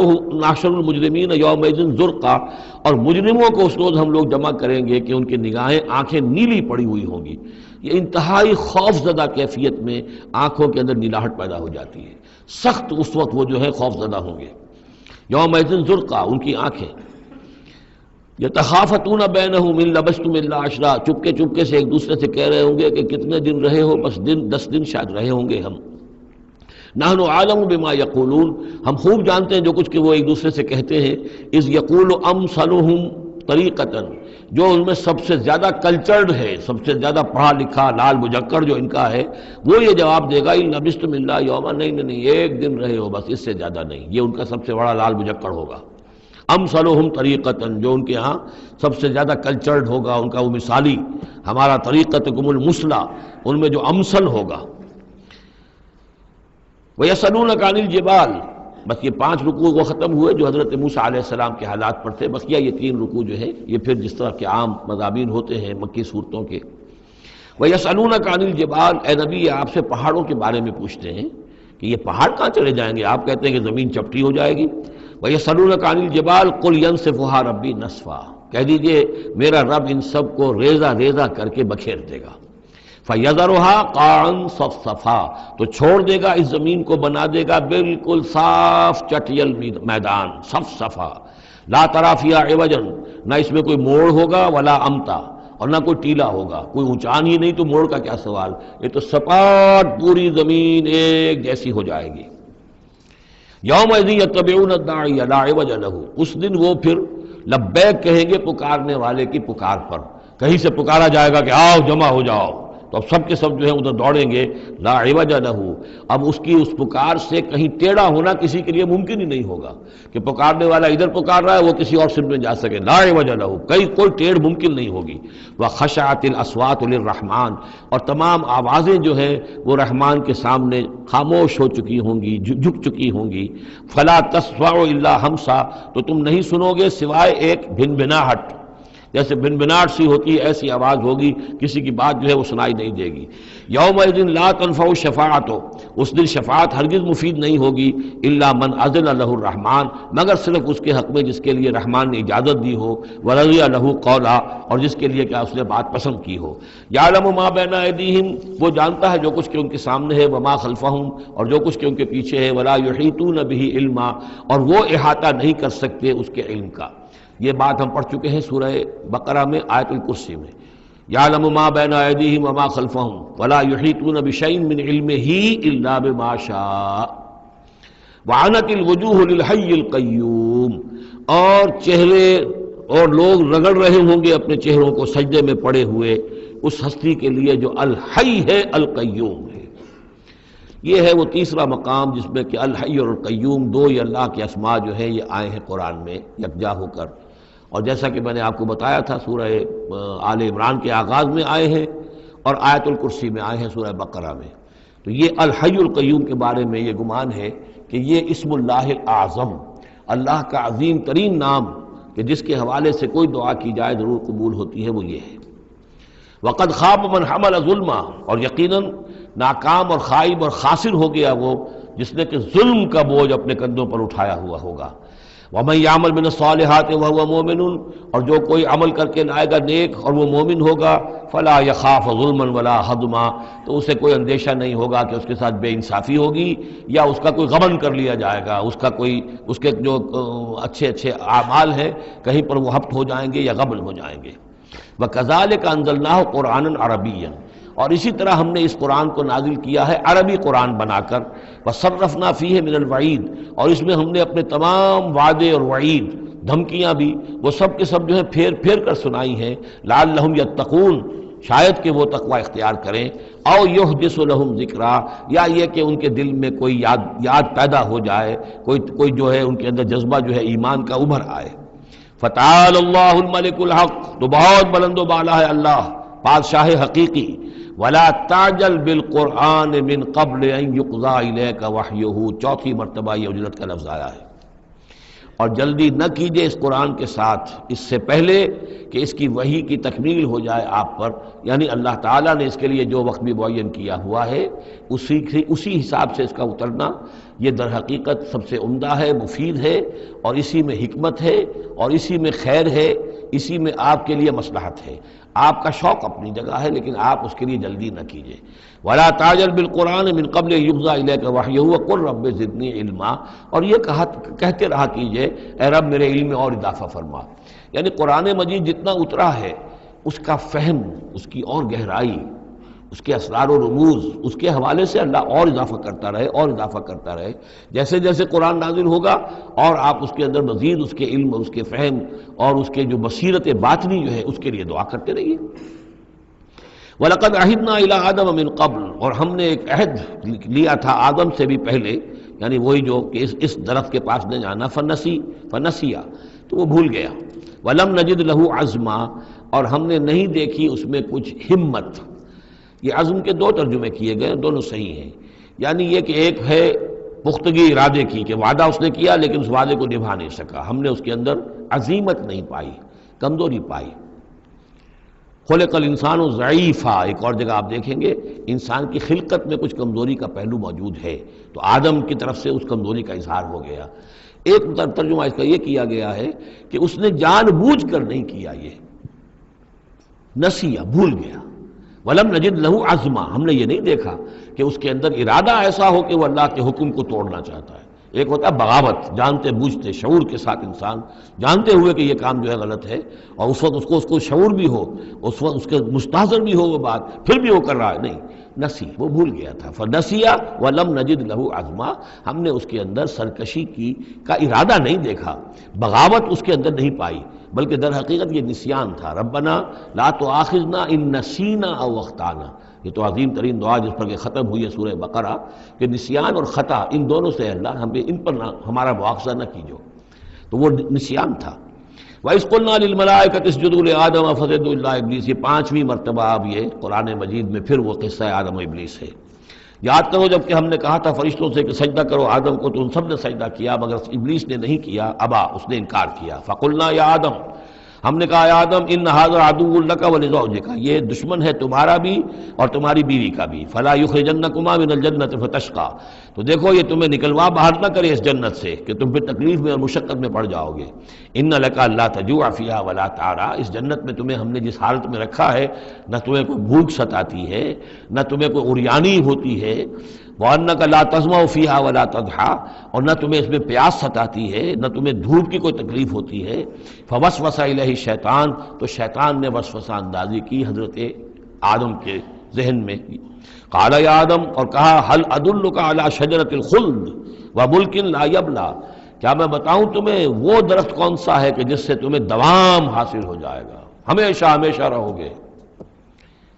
المجرمین یومئذ زرقا، اور مجرموں کو اس روز ہم لوگ جمع کریں گے کہ ان کی نگاہیں آنکھیں نیلی پڑی ہوئی ہوں گی۔ یہ انتہائی خوف زدہ کیفیت میں آنکھوں کے اندر نیلاہٹ پیدا ہو جاتی ہے، سخت اس وقت وہ جو ہے خوف زدہ ہوں گے۔ یومئذ زرقا، ان کی آنکھیں، یتخافتون بینہم ان لبثتم الا عشرا، چپکے چپکے سے ایک دوسرے سے کہہ رہے ہوں گے کہ کتنے دن رہے ہو، بس 10 دن شاید رہے ہوں گے ہم۔ نحن عالم بما یقولون، ہم خوب جانتے ہیں جو کچھ کہ وہ ایک دوسرے سے کہتے ہیں۔ اذ یقول امثلہم طریقۃ، جو ان میں سب سے زیادہ کلچرڈ ہے، سب سے زیادہ پڑھا لکھا لال مجکڑ جو ان کا ہے، وہ یہ جواب دے گا ان لبثتم الا یوما، نہیں ایک دن رہے ہو بس، اس سے زیادہ نہیں۔ یہ ان کا سب سے بڑا لال مجکڑ ہوگا۔ امثلہم طریقۃ، جو ان کے ہاں سب سے زیادہ کلچرڈ ہوگا، ان کا وہ مثالی، ہمارا طریقتکم المثلی، ان میں جو امثل ہوگا۔ وَيَسْأَلُونَكَ عَنِ الْجِبَالِ، بس یہ 5 رکوع وہ ختم ہوئے جو حضرت موسیٰ علیہ السلام کے حالات پر تھے۔ بقیہ یہ 3 رکوع جو ہے یہ پھر جس طرح کے عام مضامین ہوتے ہیں مکی صورتوں کے۔ وَيَسْأَلُونَكَ عَنِ الْجِبَالِ، اے نبی یہ آپ سے پہاڑوں کے بارے میں پوچھتے ہیں کہ یہ پہاڑ کہاں چلے جائیں گے، آپ کہتے ہیں کہ زمین چپٹی ہو جائے گی۔ وَيَسْأَلُونَكَ عَنِ الْجِبَالِ قُلْ يَنسِفُهَا رَبِّي نَسْفًا، کہہ دیجئے میرا رب ان سب کو ریزہ ریزہ کر کے بکھیر دے گا۔ فَيَذَرُهَا قَاعًا صَفْصَفًا، تو چھوڑ دے گا اس زمین کو، بنا دے گا بالکل صاف چٹیل میدان، صفصفا، لا ترى فيها عوجا، نہ اس میں کوئی موڑ ہوگا، ولا امتا، اور نہ کوئی ٹیلا ہوگا، کوئی اونچان ہی نہیں تو موڑ کا کیا سوال، یہ تو سپاٹ پوری زمین ایک جیسی ہو جائے گی۔ یومئذ یتبعون الداعی لا عوج له، اس دن وہ پھر لبیک کہیں گے پکارنے والے کی پکار پر، کہیں سے پکارا جائے گا کہ آؤ جمع ہو جاؤ، تو اب سب کے سب جو ہے ادھر دوڑیں گے۔ لا عوج له، اب اس کی اس پکار سے کہیں ٹیڑھا ہونا کسی کے لیے ممکن ہی نہیں ہوگا کہ پکارنے والا ادھر پکار رہا ہے وہ کسی اور سمت میں جا سکے، لا عوج له، کوئی ٹیڑھ ممکن نہیں ہوگی۔ وخشعت الاصوات للرحمن، اور تمام آوازیں جو ہیں وہ رحمان کے سامنے خاموش ہو چکی ہوں گی، جھک چکی ہوں گی۔ فلا تسمع الا ہمسا، تو تم نہیں سنو گے سوائے ایک بھنبھناہٹ، جیسے بھنبھناہٹ سی ہوتی ہے ایسی آواز ہوگی، کسی کی بات جو ہے وہ سنائی نہیں دے گی۔ یومئذ لا تنفع الشفاعۃ، اس دن شفاعت ہرگز مفید نہیں ہوگی، الا من اذن له الرحمن، مگر صرف اس کے حق میں جس کے لیے رحمان نے اجازت دی ہو، ورضی له قولا، اور جس کے لیے کہ اس نے بات پسند کی ہو۔ یعلم ما بین ایدیہم، وہ جانتا ہے جو کچھ کہ ان کے سامنے ہے، وما خلفہم، اور جو کچھ کہ ان کے پیچھے ہے، ولا یحیطون به علما، اور وہ احاطہ نہیں کر سکتے اس کے علم کا۔ یہ بات ہم پڑھ چکے ہیں سورہ بقرہ میں، آیت الکرسی میں، یعلم ما بین ایدیہم وما خلفہم ولا یحیطون بشیء من علمہ الا بما شاء وعنت الوجوہ للحی القیوم، اور چہرے اور لوگ رگڑ رہے ہوں گے اپنے چہروں کو سجدے میں پڑے ہوئے اس ہستی کے لیے جو الحی ہے، القیوم ہے۔ یہ ہے وہ تیسرا مقام جس میں کہ الحی اور القیوم دو یہ اللہ کے اسماء جو ہیں یہ آئے ہیں قرآن میں یکجا ہو کر، اور جیسا کہ میں نے آپ کو بتایا تھا سورہ آل عمران کے آغاز میں آئے ہیں اور آیت الکرسی میں آئے ہیں سورہ بقرہ میں۔ تو یہ الحی القیوم کے بارے میں یہ گمان ہے کہ یہ اسم اللہ الاعظم، اللہ کا عظیم ترین نام کہ جس کے حوالے سے کوئی دعا کی جائے ضرور قبول ہوتی ہے، وہ یہ ہے۔ وقد خاب من حمل ظلما، اور یقیناً ناکام اور خائب اور خاسر ہو گیا وہ جس نے کہ ظلم کا بوجھ اپنے کندھوں پر اٹھایا ہوا ہوگا۔ وَمَن يَعْمَلْ مِنَ الصَّالِحَاتِ وَهُوَ مُؤْمِنٌ، اور جو کوئی عمل کر کے لائے گا نیک اور وہ مومن ہوگا، فَلَا يَخَافُ ظُلْمًا وَلَا حَظْمًا، تو اسے کوئی اندیشہ نہیں ہوگا کہ اس کے ساتھ بے انصافی ہوگی یا اس کا کوئی غبن کر لیا جائے گا، اس کے جو اچھے اچھے اعمال ہیں کہیں پر وہ ہفت ہو جائیں گے یا غبن ہو جائیں گے۔ وَكَذَلِكَ أَنزَلْنَاهُ قُرْآنًا عَرَبِيًّا، اور اسی طرح ہم نے اس قرآن کو نازل کیا ہے عربی قرآن بنا کر۔ وَصَرَّفْنَا فِيهِ مِنَ الْوَعِيدِ، اور اس میں ہم نے اپنے تمام وعدے اور وعید، دھمکیاں بھی وہ سب کے سب جو ہے پھیر پھیر کر سنائی ہیں، لعلہم یتقون، شاید کہ وہ تقوی اختیار کریں، او یحدث لہم ذکرا، یا یہ کہ ان کے دل میں کوئی یاد پیدا ہو جائے، کوئی جو ہے ان کے اندر جذبہ جو ہے ایمان کا ابھر آئے۔ فتعال اللہ الملک الحق، تو بہت بلند و بالا ہے اللہ بادشاہ حقیقی۔ ولا تعجل بالقرآن من قبل ان یقضى الیک وحیہ، چوتھی مرتبہ یہ اجلت کا لفظ آیا ہے۔ اور جلدی نہ کیجئے اس قرآن کے ساتھ اس سے پہلے کہ اس کی وحی کی تکمیل ہو جائے آپ پر، یعنی اللہ تعالیٰ نے اس کے لیے جو وقت بھی معین کیا ہوا ہے اسی حساب سے اس کا اترنا یہ در حقیقت سب سے عمدہ ہے، مفید ہے، اور اسی میں حکمت ہے اور اسی میں خیر ہے اسی میں آپ کے لیے مصلحت ہے. آپ کا شوق اپنی جگہ ہے لیکن آپ اس کے لیے جلدی نہ کیجیے. وَلَا تَعْجَلْ بِالْقُرْآنِ مِنْ قَبْلِ أَنْ يُقْضَىٰ إِلَيْكَ وَحْيُهُ وَقُلْ رَبِّ زِدْنِي عِلْمًا. اور یہ کہتے رہا کیجیے اے رب میرے علم میں اور اضافہ فرما. یعنی قرآن مجید جتنا اترا ہے اس کا فہم، اس کی اور گہرائی، اس کے اسرار و رموز، اس کے حوالے سے اللہ اور اضافہ کرتا رہے اور اضافہ کرتا رہے. جیسے جیسے قرآن نازل ہوگا اور آپ اس کے اندر مزید اس کے علم، اس کے فہم اور اس کے جو بصیرت باطنی جو ہے اس کے لیے دعا کرتے رہیے. وَلَقَدْ عَهِدْنَا إِلَىٰ آدَمَ مِنْ قَبْلُ. اور ہم نے ایک عہد لیا تھا آدم سے بھی پہلے، یعنی وہی جو کہ اس درخت کے پاس نہ جانا. فنسیا تو وہ بھول گیا. وَلَمْ نَجِدْ لَهُ عَزْمًا. اور ہم نے نہیں دیکھی اس میں کچھ ہمت. یہ عزم کے دو ترجمے کیے گئے، دونوں صحیح ہیں. یعنی یہ کہ ایک ہے پختگی ارادے کی کہ وعدہ اس نے کیا لیکن اس وعدے کو نبھا نہیں سکا، ہم نے اس کے اندر عزیمت نہیں پائی، کمزوری پائی. خلق الانسان ضعیفا. ایک اور جگہ آپ دیکھیں گے انسان کی خلقت میں کچھ کمزوری کا پہلو موجود ہے، تو آدم کی طرف سے اس کمزوری کا اظہار ہو گیا. ایک ترجمہ اس کا یہ کیا گیا ہے کہ اس نے جان بوجھ کر نہیں کیا، یہ نسیہ بھول گیا. وَلَمْ نَجِدْ لَهُ عَزْمًا. ہم نے یہ نہیں دیکھا کہ اس کے اندر ارادہ ایسا ہو کہ وہ اللہ کے حکم کو توڑنا چاہتا ہے. ایک ہوتا ہے بغاوت، جانتے بوجھتے شعور کے ساتھ انسان جانتے ہوئے کہ یہ کام جو ہے غلط ہے، اور اس وقت اس کو شعور بھی ہو، اس وقت اس کے مستحضر بھی ہو وہ بات، پھر بھی وہ کر رہا ہے. نہیں، نسی، وہ بھول گیا تھا. فنسیا وَلَمْ نَجِدْ لَهُ عَزْمًا. ہم نے اس کے اندر سرکشی کا ارادہ نہیں دیکھا، بغاوت اس کے اندر نہیں پائی، بلکہ در حقیقت یہ نسیان تھا. ربنا لا تؤاخذنا ان نسینا او اخطانا. یہ تو عظیم ترین دعا جس پر کہ ختم ہوئی ہے سورہ بقرہ کہ نسیان اور خطا ان دونوں سے اللہ ہمیں ان پر ہمارا مواخذہ نہ کیجو. تو وہ نسیان تھا. وَإِذْ قُلْنَا لِلْمَلَائِكَةِ اسْجُدُوا لِآدَمَ فَسَجَدُوا إِلَّا إِبْلِيسَ. یہ پانچویں مرتبہ اب یہ قرآن مجید میں پھر وہ قصہ آدم و ابلیس ہے. یاد کرو جب کہ ہم نے کہا تھا فرشتوں سے کہ سجدہ کرو آدم کو، تو ان سب نے سجدہ کیا مگر ابلیس نے نہیں کیا، ابا، اس نے انکار کیا. فَقُلْنَا يَا آدَمَ. ہم نے کہا اے آدم ان ھذا عدو لک ولزوجک. یہ دشمن ہے تمہارا بھی اور تمہاری بیوی کا بھی. فلا یخرجنکما من الجنۃ فتشقى. تو دیکھو یہ تمہیں نکلوا باہر نہ کرے اس جنت سے کہ تم پھر تکلیف میں اور مشقت میں پڑ جاؤ گے. ان لک الا تجوع فیھا ولا تعرى. اس جنت میں تمہیں ہم نے جس حالت میں رکھا ہے نہ تمہیں کوئی بھوک ستاتی ہے نہ تمہیں کوئی عریانی ہوتی ہے. وَأَنَّكَ لَا تَظْمَأُ فِيهَا وَلَا تَضْحَىٰ. اور نہ تمہیں اس میں پیاس ستاتی ہے نہ تمہیں دھوپ کی کوئی تکلیف ہوتی ہے. فَوَسْوَسَ إِلَيْهِ الشَّيْطَانُ. تو شیطان نے وسوسہ اندازی کی حضرت آدم کے ذہن میں. قَالَ يَا آدم. اور کہا هَلْ أَدُلُّكَ عَلَىٰ شَجَرَةِ الْخُلْدِ وَمُلْكٍ لَا يَبْلَىٰ. کیا میں بتاؤں تمہیں وہ درخت کون سا ہے کہ جس سے تمہیں دوام حاصل ہو جائے گا، ہمیشہ ہمیشہ رہو گے.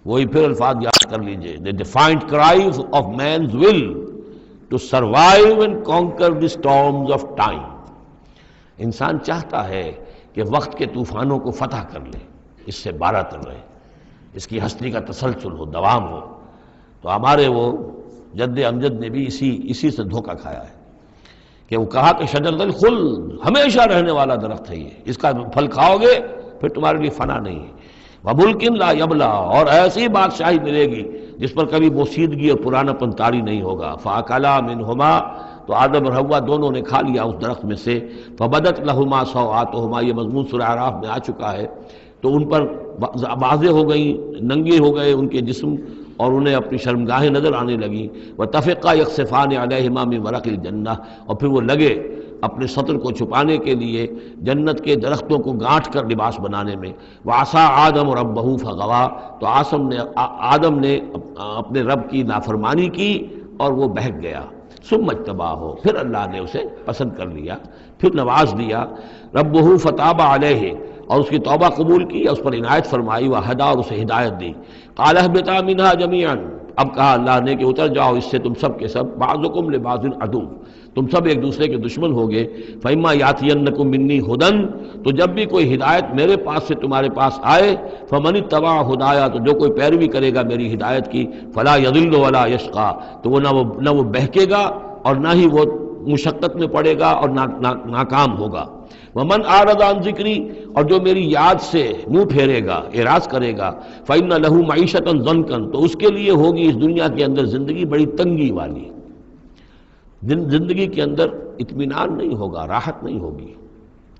وہی پھر الفاظ یاد کر لیجئے. The defiant cries of man's will to survive and conquer the storms of time. انسان چاہتا ہے کہ وقت کے طوفانوں کو فتح کر لے، اس سے بارہ تر رہے، اس کی ہستی کا تسلسل ہو، دوام ہو. تو ہمارے وہ جد امجد نے بھی اسی سے دھوکہ کھایا ہے کہ وہ کہا کہ شجرۃ الخلد، ہمیشہ رہنے والا درخت ہے یہ، اس کا پھل کھاؤ گے پھر تمہارے لیے فنا نہیں ہے. وَمُلْكٍ لَا يَبْلَىٰ. اور ایسی بادشاہی ملے گی جس پر کبھی بوسیدگی اور پرانا پن طاری نہیں ہوگا. فَأَكَلَا مِنْهُمَا. تو آدم اور حوا دونوں نے کھا لیا اس درخت میں سے. فَبَدَتْ لَهُمَا سَوْآتُهُمَا. یہ مضمون سورہ اعراف میں آ چکا ہے. تو ان پر واضح ہو گئیں، ننگے ہو گئے ان کے جسم اور انہیں اپنی شرمگاہیں نظر آنے لگیں. وَتَفِقَّا يَخْصِفَانِ عَلَيْهِمَا مِنْ وَرَقِ الْجَنَّةِ. اور پھر وہ لگے اپنے سطر کو چھپانے کے لیے جنت کے درختوں کو گانٹھ کر لباس بنانے میں. وَعَصَىٰ آدَمُ رَبَّهُ فَغَوَىٰ. تو آدم نے اپنے رب کی نافرمانی کی اور وہ بہک گیا. ثُمَّ اجْتَبَاهُ. پھر اللہ نے اسے پسند کر لیا، پھر نواز دیا. رَبُّهُ فَتَابَ عَلَيْهِ. اور اس کی توبہ قبول کی، اس پر عنایت فرمائی. وَهَدَىٰ. اور اسے ہدایت دی. قَالَ اهْبِطَا مِنْهَا جَمِيعًا. اب کہا اللہ نے کہ اتر جاؤ اس سے تم سب کے سب. بَعْضُكُمْ لِبَعْضٍ عَدُوٌّ. تم سب ایک دوسرے کے دشمن ہوگے. فَإِمَّا يَأْتِيَنَّكُم مِّنِّي هُدًى. تو جب بھی کوئی ہدایت میرے پاس سے تمہارے پاس آئے. فَمَنِ اتَّبَعَ هُدَايَا. تو جو کوئی پیروی کرے گا میری ہدایت کی. فَلَا يَضِلُّ وَلَا يَشْقَىٰ. تو وہ نہ وہ بہکے گا اور نہ ہی وہ مشقت میں پڑے گا اور ناکام ہوگا. وَمَنْ أَعْرَضَ عَنْ ذِكْرِي. اور جو میری یاد سے منہ پھیرے گا، اعراض کرے گا. فَإِنَّ لَهُ مَعِيشَةً ضَنْكًا. تو اس کے لیے ہوگی اس دنیا کے اندر زندگی بڑی تنگی والی. زندگی کے اندر اطمینان نہیں ہوگا، راحت نہیں ہوگی،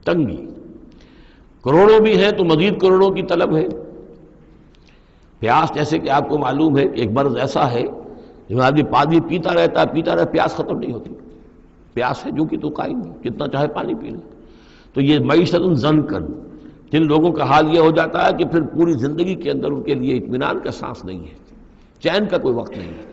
تنگی. کروڑوں بھی ہیں تو مزید کروڑوں کی طلب ہے۔ پیاس جیسے کہ آپ کو معلوم ہے کہ ایک مرض ایسا ہے جو آدمی پانی پیتا رہتا ہے، پیاس ختم نہیں ہوتی، پیاس ہے جو کہ تو قائم ہے، جتنا چاہے پانی پی لے۔ تو یہ معیشت ضنکا، جن لوگوں کا حال یہ ہو جاتا ہے کہ پھر پوری زندگی کے اندر ان کے لیے اطمینان کا سانس نہیں ہے، چین کا کوئی وقت نہیں ہے۔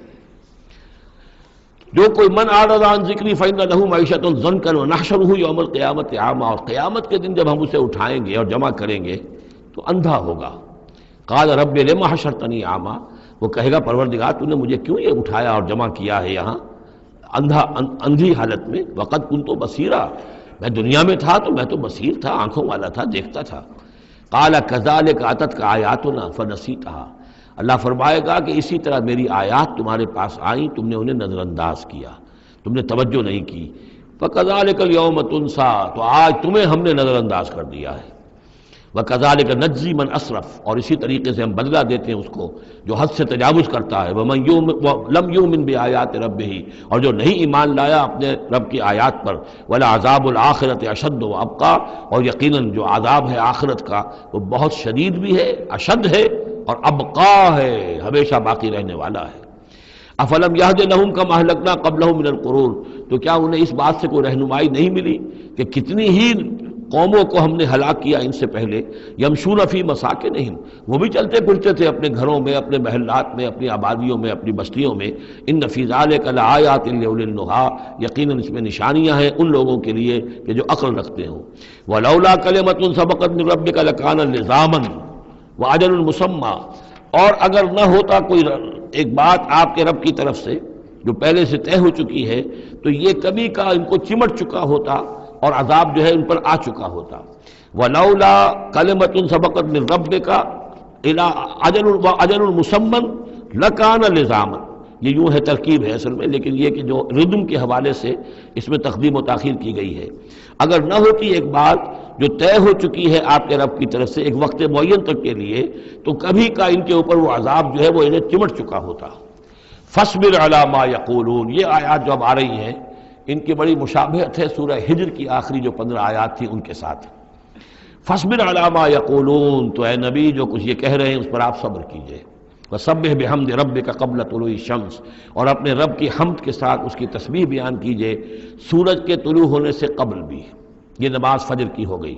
جو کوئی من اعرض عن ذکری فإن له معیشۃ ضنکا ونحشرہ یوم القیامۃ اعمی، اور قیامت کے دن جب ہم اسے اٹھائیں گے اور جمع کریں گے تو اندھا ہوگا۔ قال رب لم حشرتنی اعمی، وہ کہے گا پروردگار تو نے مجھے کیوں یہ اٹھایا اور جمع کیا ہے یہاں اندھی حالت میں، وقد کنت بصیرا، میں دنیا میں تھا تو میں تو بصیر تھا، آنکھوں والا تھا، دیکھتا تھا۔ قال کذالک اتتک آیاتنا فنسیتھا، اللہ فرمائے گا کہ اسی طرح میری آیات تمہارے پاس آئیں، تم نے انہیں نظر انداز کیا، تم نے توجہ نہیں کی۔ فکذالک اليوم تنسیٰ، تو آج تمہیں ہم نے نظر انداز کر دیا ہے۔ وَكَذَلِكَ نَجْزِي مَنْ أَسْرَفَ، اور اسی طریقے سے ہم بدلہ دیتے ہیں اس کو جو حد سے تجاوز کرتا ہے۔ وَمَنْ لَمْ يُؤْمِنْ بِآيَاتِ رَبِّهِ، اور جو نہیں ایمان لایا اپنے رب کی آیات پر۔ وَلَعَذَابُ الْآخِرَةِ أَشَدُّ وَأَبْقَىٰ، اور یقیناً جو عذاب ہے آخرت کا وہ بہت شدید بھی ہے، اشد ہے، اور ابقا ہے، ہمیشہ باقی رہنے والا ہے۔ افلم یہد لہم کم اہلکنا قبلہم من القرون، تو کیا انہیں اس بات سے کوئی رہنمائی نہیں ملی کہ کتنی ہی قوموں کو ہم نے ہلاک کیا ان سے پہلے۔ یمشون فی مساکنہم، وہ بھی چلتے پھرتے تھے اپنے گھروں میں، اپنے محلات میں، اپنی آبادیوں میں، اپنی بستیوں میں۔ ان فی ذلک لآیات لأولی النہیٰ، یقیناً اس میں نشانیاں ہیں ان لوگوں کے لیے کہ جو عقل رکھتے ہوں۔ ولولا کلمۃ سبقت من ربک لکان لزاما واجل مسمى، اور اگر نہ ہوتا کوئی ایک بات آپ کے رب کی طرف سے جو پہلے سے طے ہو چکی ہے تو یہ کبھی کا ان کو چمٹ چکا ہوتا اور عذاب جو ہے ان پر آ چکا ہوتا۔ وَلَوْلَا كَلِمَةٌ سَبَقَتْ مِنْ رَبِّكَ إِلَىٰ أَجَلٌ مُّسَمًّى لَكَانَ لِزَامًا، یہ یوں ہے ترکیب ہے اصل میں، لیکن یہ کہ جو ردم کے حوالے سے اس میں تقدیم و تاخیر کی گئی ہے۔ اگر نہ ہوتی ایک بات جو طے ہو چکی ہے آپ کے رب کی طرف سے ایک وقت معین تک کے لیے، تو کبھی کا ان کے اوپر وہ عذاب جو ہے وہ انہیں چمٹ چکا ہوتا۔ فَاصْبِرْ عَلَىٰ مَا يَقُولُونَ، یہ آیات جو اب آ رہی ہیں ان کی بڑی مشابہت ہے سورہ ہجر کی آخری جو 15 آیات تھی ان کے ساتھ۔ فَاصْبِرْ عَلَىٰ مَا يَقُولُونَ، تو اے نبی جو کچھ یہ کہہ رہے ہیں اس پر آپ صبر کیجئے۔ وَسَبِّحْ بِحَمْدِ رَبِّكَ قَبْلَ طُلُوعِ الشَّمْسِ، اور اپنے رب کی حمد کے ساتھ اس کی تسبیح بیان کیجئے سورج کے طلوع ہونے سے قبل بھی۔ یہ نماز فجر کی ہو گئی۔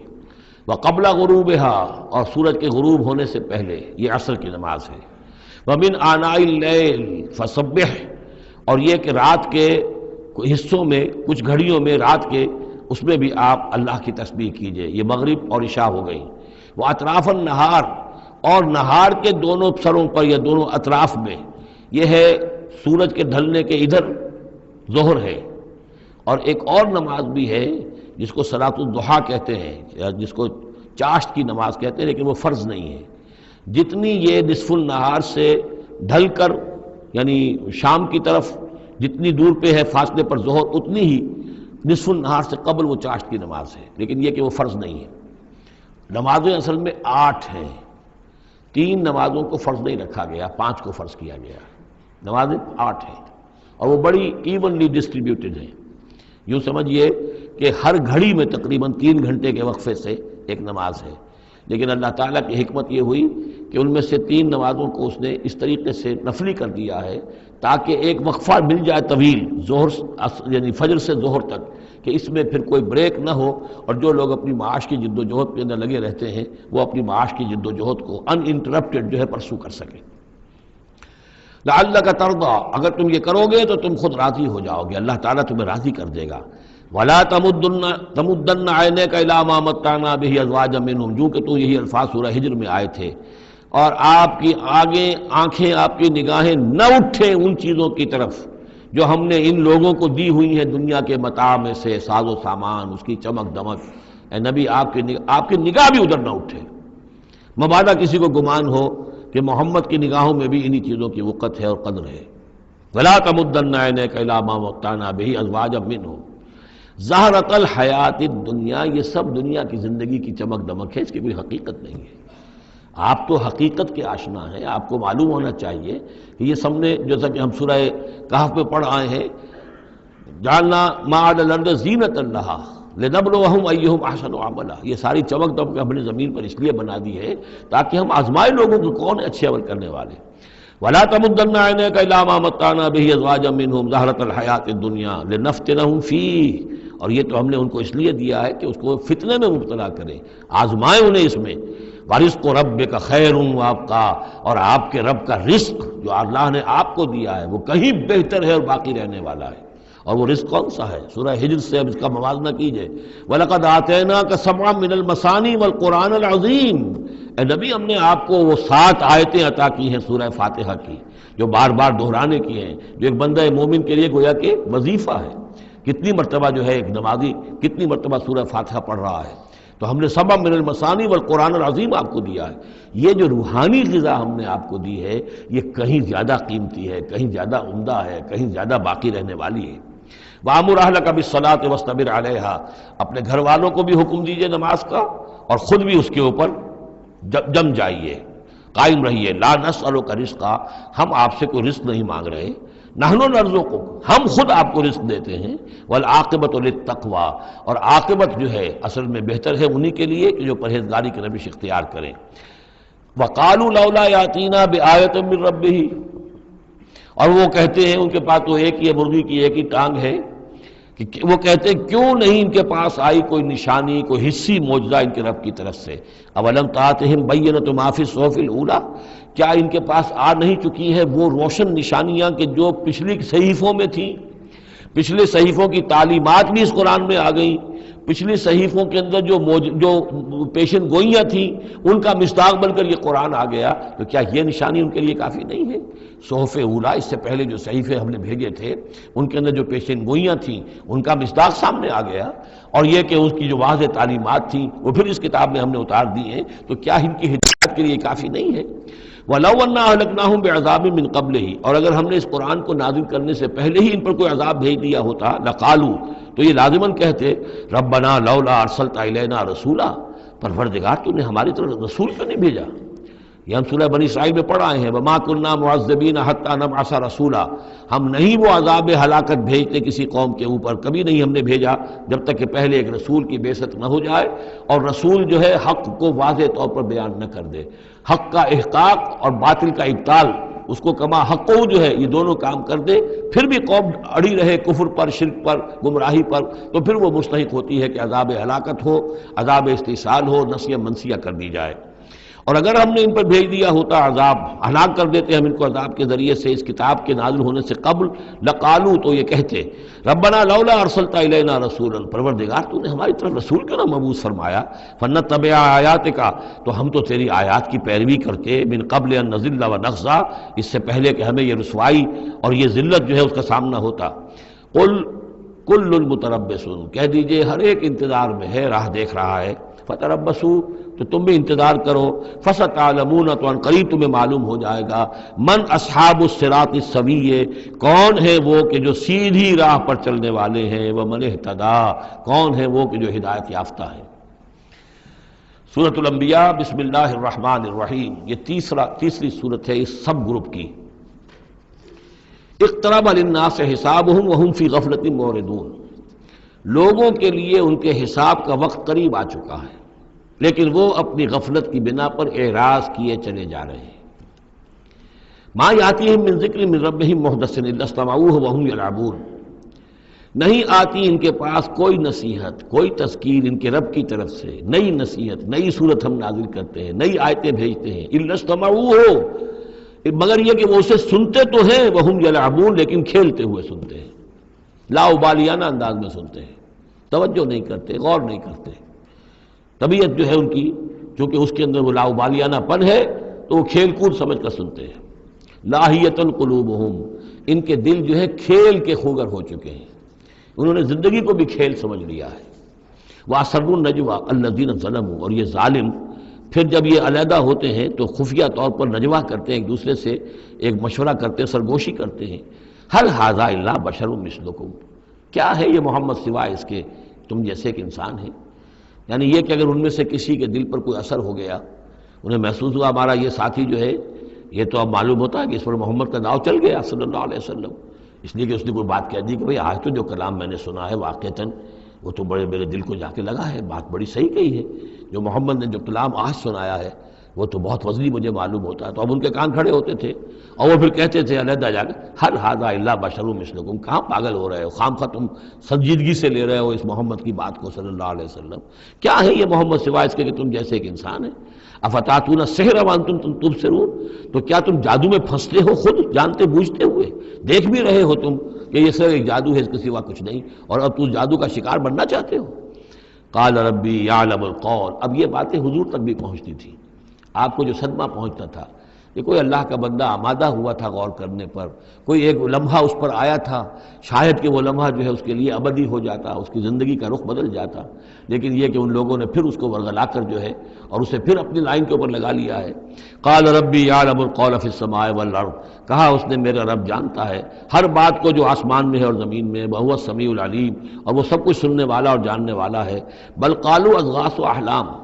وَقَبْلَ غُرُوبِهَا، اور سورج کے غروب ہونے سے پہلے، یہ عصر کی نماز ہے۔ وَمِنْ آنَاءِ اللَّيْلِ فَسَبِّحْ، اور یہ کہ رات کے حصوں میں، کچھ گھڑیوں میں رات کے، اس میں بھی آپ اللہ کی تسبیح کیجئے۔ یہ مغرب اور عشاء ہو گئی۔ وَأَطْرَافَ النَّهَارِ، اور نہار کے دونوں سروں پر یا دونوں اطراف میں، یہ ہے سورج کے ڈھلنے کے ادھر ظہر ہے۔ اور ایک اور نماز بھی ہے جس کو صلاۃ الضحیٰ کہتے ہیں یا جس کو چاشت کی نماز کہتے ہیں، لیکن وہ فرض نہیں ہے۔ جتنی یہ نصف النہار سے ڈھل کر یعنی شام کی طرف جتنی دور پہ ہے فاصلے پر ظہر، اتنی ہی نصف النہار سے قبل وہ چاشت کی نماز ہے، لیکن یہ کہ وہ فرض نہیں ہے۔ نمازیں اصل میں 8 ہیں، 3 نمازوں کو فرض نہیں رکھا گیا، 5 کو فرض کیا گیا۔ نمازیں 8 ہیں اور وہ بڑی ایونلی ڈسٹریبیوٹڈ ہیں۔ یوں سمجھیے کہ ہر گھڑی میں تقریباً 3 گھنٹے کے وقفے سے ایک نماز ہے، لیکن اللہ تعالیٰ کی حکمت یہ ہوئی کہ ان میں سے 3 نمازوں کو اس نے اس طریقے سے نفلی کر دیا ہے تاکہ ایک وقفہ مل جائے طویل، ظہر یعنی فجر سے ظہر تک، کہ اس میں پھر کوئی بریک نہ ہو، اور جو لوگ اپنی معاش کی جد و جہد کے اندر لگے رہتے ہیں وہ اپنی معاش کی جد و جہد کو ان انٹرپٹڈ جو ہے پرسو کر سکیں۔ لعلک ترضی، اگر تم یہ کرو گے تو تم خود راضی ہو جاؤ گے، اللہ تعالیٰ تمہیں راضی کر دے گا۔ ولا تمدن عینیک الی ما متعنا بہ ازواجا منہم، جو کہ تو یہی الفاظ سورہ ہجر میں آئے تھے، اور آپ کی آگے آنکھیں، آپ کی نگاہیں نہ اٹھیں ان چیزوں کی طرف جو ہم نے ان لوگوں کو دی ہوئی ہیں دنیا کے متاع میں سے، ساز و سامان، اس کی چمک دمک۔ اے نبی آپ کی نگاہ بھی ادھر نہ اٹھے، مبادا کسی کو گمان ہو کہ محمد کی نگاہوں میں بھی انہی چیزوں کی وقت ہے اور قدر ہے۔ ولا تمدن عینیک الی ما متعنا بہ ازواجا منہم زہرۃ الحیات الدنیا، یہ سب دنیا کی زندگی کی چمک دمک ہے، اس کی کوئی حقیقت نہیں ہے۔ آپ تو حقیقت کے آشنا ہیں، آپ کو معلوم ہونا چاہیے کہ یہ سب نے، جیسا کہ ہم سورہ کہف میں پڑھ آئے ہیں، جعلنا ما علی الارض زینۃ لہا، لنبلوہم ایہم احسن عملا، یہ ساری چمک دمک ہم نے زمین پر اس لیے بنا دی ہے تاکہ ہم آزمائے لوگوں کو کون اچھے عمل کرنے والے۔ ولا تمدن عینیک الی ما متعنا بہ ازواجا منہم زہرۃ الحیاۃ الدنیا لنفتنہم فیہ، اور یہ تو ہم نے ان کو اس لیے دیا ہے کہ اس کو فتنے میں مبتلا کریں، آزمائیں انہیں اس میں۔ وَرِزْقُ رَبِّكَ خَيْرٌ وَأَبْقَىٰ، اور آپ کے رب کا رزق جو اللہ نے آپ کو دیا ہے وہ کہیں بہتر ہے اور باقی رہنے والا ہے۔ اور وہ رزق کون سا ہے؟ سورہ ہجر سے اب اس کا موازنہ کیجئے۔ وَلَقَدْ آتَيْنَاكَ سَبْعًا مِّنَ الْمَثَانِي وَالْقُرْآنِ الْعَظِيمِ، اے نبی ہم نے آپ کو وہ 7 آیتیں عطا کی ہیں سورہ فاتحہ کی، جو بار بار دہرانے کی ہیں، جو ایک بندہ مومن کے لیے گویا کہ وظیفہ ہے۔ کتنی مرتبہ جو ہے ایک نمازی کتنی مرتبہ سورہ فاتحہ پڑھ رہا ہے؟ تو ہم نے سبع من المثانی والقرآن العظیم آپ کو دیا ہے۔ یہ جو روحانی غذا ہم نے آپ کو دی ہے یہ کہیں زیادہ قیمتی ہے، کہیں زیادہ عمدہ ہے، کہیں زیادہ باقی رہنے والی ہے۔ وَأَمُرْ أَهْلَكَ بِالصَّلَاةِ وَاصْطَبِرْ عَلَيْهَا، اپنے گھر والوں کو بھی حکم دیجئے نماز کا اور خود بھی اس کے اوپر جم جائیے، قائم رہیے۔ لا نسألک رزقا، ہم آپ سے کوئی رزق نہیں مانگ رہے، نحن نرزقک، ہم خود آپ کو رزق دیتے ہیں۔ والعاقبۃ للتقویٰ، اور عاقبت جو ہے اصل میں بہتر ہے انہی کے لیے کہ جو پرہیزگاری کی روش اختیار کریں۔ وقالوا لولا یاتینا بآیۃ من ربہ، اور وہ کہتے ہیں ان کے پاس تو ایک ہی مرغی کی ایک ہی ٹانگ ہے، کہ وہ کہتے ہیں کیوں نہیں ان کے پاس آئی کوئی نشانی، کوئی حصی معجزہ ان کے رب کی طرف سے۔ اولم تاتہم بینۃ ما فی الصحف الاولی، کیا ان کے پاس آ نہیں چکی ہے وہ روشن نشانیاں کہ جو پچھلی صحیفوں میں تھیں؟ پچھلے صحیفوں کی تعلیمات بھی اس قرآن میں آ گئیں، پچھلی صحیفوں کے اندر جو پیشن گوئیاں تھیں ان کا مصداق بن کر یہ قرآن آ گیا، تو کیا یہ نشانی ان کے لیے کافی نہیں ہے؟ صحف اولیٰ، اس سے پہلے جو صحیفے ہم نے بھیجے تھے ان کے اندر جو پیشن گوئیاں تھیں ان کا مصداق سامنے آ گیا، اور یہ کہ اس کی جو واضح تعلیمات تھیں وہ پھر اس کتاب میں ہم نے اتار دی ہیں، تو کیا ان کی ہدایت کے لیے کافی نہیں ہے؟ وَلَوْ أَنَّا أَهْلَكْنَاهُمْ بِعَذَابٍ مِّن قَبْلِهِ، اور اگر ہم نے اس قرآن کو نازل کرنے سے پہلے ہی ان پر کوئی عذاب بھیج دیا ہوتا، لَقَالُوا، تو یہ لازماً کہتے ربنا لولا ارسلت الینا رسولا، پروردگار تو نے ہماری طرف رسول کیوں نہیں بھیجا؟ یہ ہم سورہ بنی اسرائیل میں پڑھ آئے ہیں، وما كنا معذبین حتی نبعث رسولا، ہم نہیں وہ عذاب ہلاکت بھیجتے کسی قوم کے اوپر، کبھی نہیں ہم نے بھیجا جب تک کہ پہلے ایک رسول کی بعثت نہ ہو جائے، اور رسول جو ہے حق کو واضح طور پر بیان نہ کر دے، حق کا احقاق اور باطل کا ابطال، اس کو کما حق جو ہے یہ دونوں کام کر دے، پھر بھی قوم اڑی رہے کفر پر، شرک پر، گمراہی پر، تو پھر وہ مستحق ہوتی ہے کہ عذاب ہلاکت ہو، عذاب استحصال ہو، نسیہ منسیہ کر دی جائے۔ اور اگر ہم نے ان پر بھیج دیا ہوتا عذاب، ہلاک کر دیتے ہم ان کو عذاب کے ذریعے سے اس کتاب کے نازل ہونے سے قبل، لقالو، تو یہ کہتے ربنا لولا ارسلت الینا رسولا، پروردگار تو نے ہماری طرف رسول کیوں نہ مبعوث فرمایا، فنتبع آیاتک، تو ہم تو تیری آیات کی پیروی کرتے، من قبل ان نذل ونخزى، اس سے پہلے کہ ہمیں یہ رسوائی اور یہ ذلت جو ہے اس کا سامنا ہوتا۔ قل کل المتربص، کہہ دیجئے ہر ایک انتظار میں ہے، راہ دیکھ رہا ہے، فتربصوا، تو تم بھی انتظار کرو، فستعلمون، تو ان قریب تمہیں معلوم ہو جائے گا، من اصحاب الصراط السوی، کون ہے وہ کہ جو سیدھی راہ پر چلنے والے ہیں، ومن اہتدی، کون ہے وہ کہ جو ہدایت یافتہ ہیں۔ سورۃ الانبیاء، بسم اللہ الرحمن الرحیم، یہ تیسری سورت ہے اس سب گروپ کی۔ اقترب للناس حسابهم وهم فی غفلۃ معرضون، لوگوں کے لیے ان کے حساب کا وقت قریب آ چکا ہے لیکن وہ اپنی غفلت کی بنا پر اعراض کیے چلے جا رہے ہیں۔ ما یاتیہم من ذکر من ربہم محدث الا استمعوہ وہم یلعبون، نہیں آتی ان کے پاس کوئی نصیحت، کوئی تذکیر ان کے رب کی طرف سے، نئی نصیحت، نئی صورت ہم نازل کرتے ہیں، نئی آیتیں بھیجتے ہیں، الا استمعوہ، مگر یہ کہ وہ اسے سنتے تو ہیں، وہم یلعبون، لیکن کھیلتے ہوئے سنتے ہیں، لاابالیانہ انداز میں سنتے ہیں، توجہ نہیں کرتے، غور نہیں کرتے۔ طبیعت جو ہے ان کی، چونکہ اس کے اندر وہ لاابالیانہ پن ہے تو وہ کھیل کود سمجھ کر سنتے ہیں۔ لاہیۃ قلوبہم، ان کے دل جو ہے کھیل کے خوگر ہو چکے ہیں، انہوں نے زندگی کو بھی کھیل سمجھ لیا ہے۔ وَأَسَرُّوا النَّجْوَىٰ الَّذِينَ ظَلَمُوا، اور یہ ظالم پھر جب یہ علیحدہ ہوتے ہیں تو خفیہ طور پر نجوا کرتے ہیں، ایک دوسرے سے ایک مشورہ کرتے ہیں، سرگوشی کرتے ہیں، هَلْ هَٰذَا إِلَّا بَشَرٌ مِثْلُكُمْ، کیا ہے یہ محمد سوائے اس کے تم جیسے ایک انسان ہے؟ یعنی یہ کہ اگر ان میں سے کسی کے دل پر کوئی اثر ہو گیا، انہیں محسوس ہوا ہمارا یہ ساتھی جو ہے یہ تو اب معلوم ہوتا ہے کہ اس پر محمد کا داؤ چل گیا صلی اللہ علیہ وسلم، اس لیے کہ اس نے کوئی بات کہہ دی کہ بھئی آج تو جو کلام میں نے سنا ہے واقعتاً وہ تو بڑے میرے دل کو جا کے لگا ہے، بات بڑی صحیح کہی ہے، جو محمد نے جو کلام آج سنایا ہے وہ تو بہت وزنی مجھے معلوم ہوتا ہے۔ تو اب ان کے کان کھڑے ہوتے تھے اور وہ پھر کہتے تھے علیحدہ جا کے، حل ھذا الا بشر مثلکم، کہاں پاگل ہو رہے ہو، خامخواہ تم سنجیدگی سے لے رہے ہو اس محمد کی بات کو صلی اللہ علیہ وسلم، کیا ہے یہ محمد سوائے اس کے کہ تم جیسے ایک انسان ہے۔ افتاتون السحر وانتم تبصرون، تو کیا تم جادو میں پھنستے ہو خود جانتے بوجھتے ہوئے، دیکھ بھی رہے ہو تم کہ یہ صرف ایک جادو ہے، اس کے سوا کچھ نہیں، اور اب تم جادو کا شکار بننا چاہتے ہو۔ قال ربی یعلم القول، اب یہ باتیں حضور تک بھی پہنچتی تھی، آپ کو جو صدمہ پہنچتا تھا کہ کوئی اللہ کا بندہ آمادہ ہوا تھا غور کرنے پر، کوئی ایک لمحہ اس پر آیا تھا، شاید کہ وہ لمحہ جو ہے اس کے لیے ابدی ہو جاتا، اس کی زندگی کا رخ بدل جاتا، لیکن یہ کہ ان لوگوں نے پھر اس کو ورغلا کر جو ہے اور اسے پھر اپنی لائن کے اوپر لگا لیا ہے۔ قال ربی یعلم القول فی السماء والارض، کہا اس نے میرا رب جانتا ہے ہر بات کو جو آسمان میں ہے اور زمین میں، وہو السمیع العلیم، اور وہ سب کچھ سننے والا اور جاننے والا ہے۔ بل قالوا اضغاث احلام،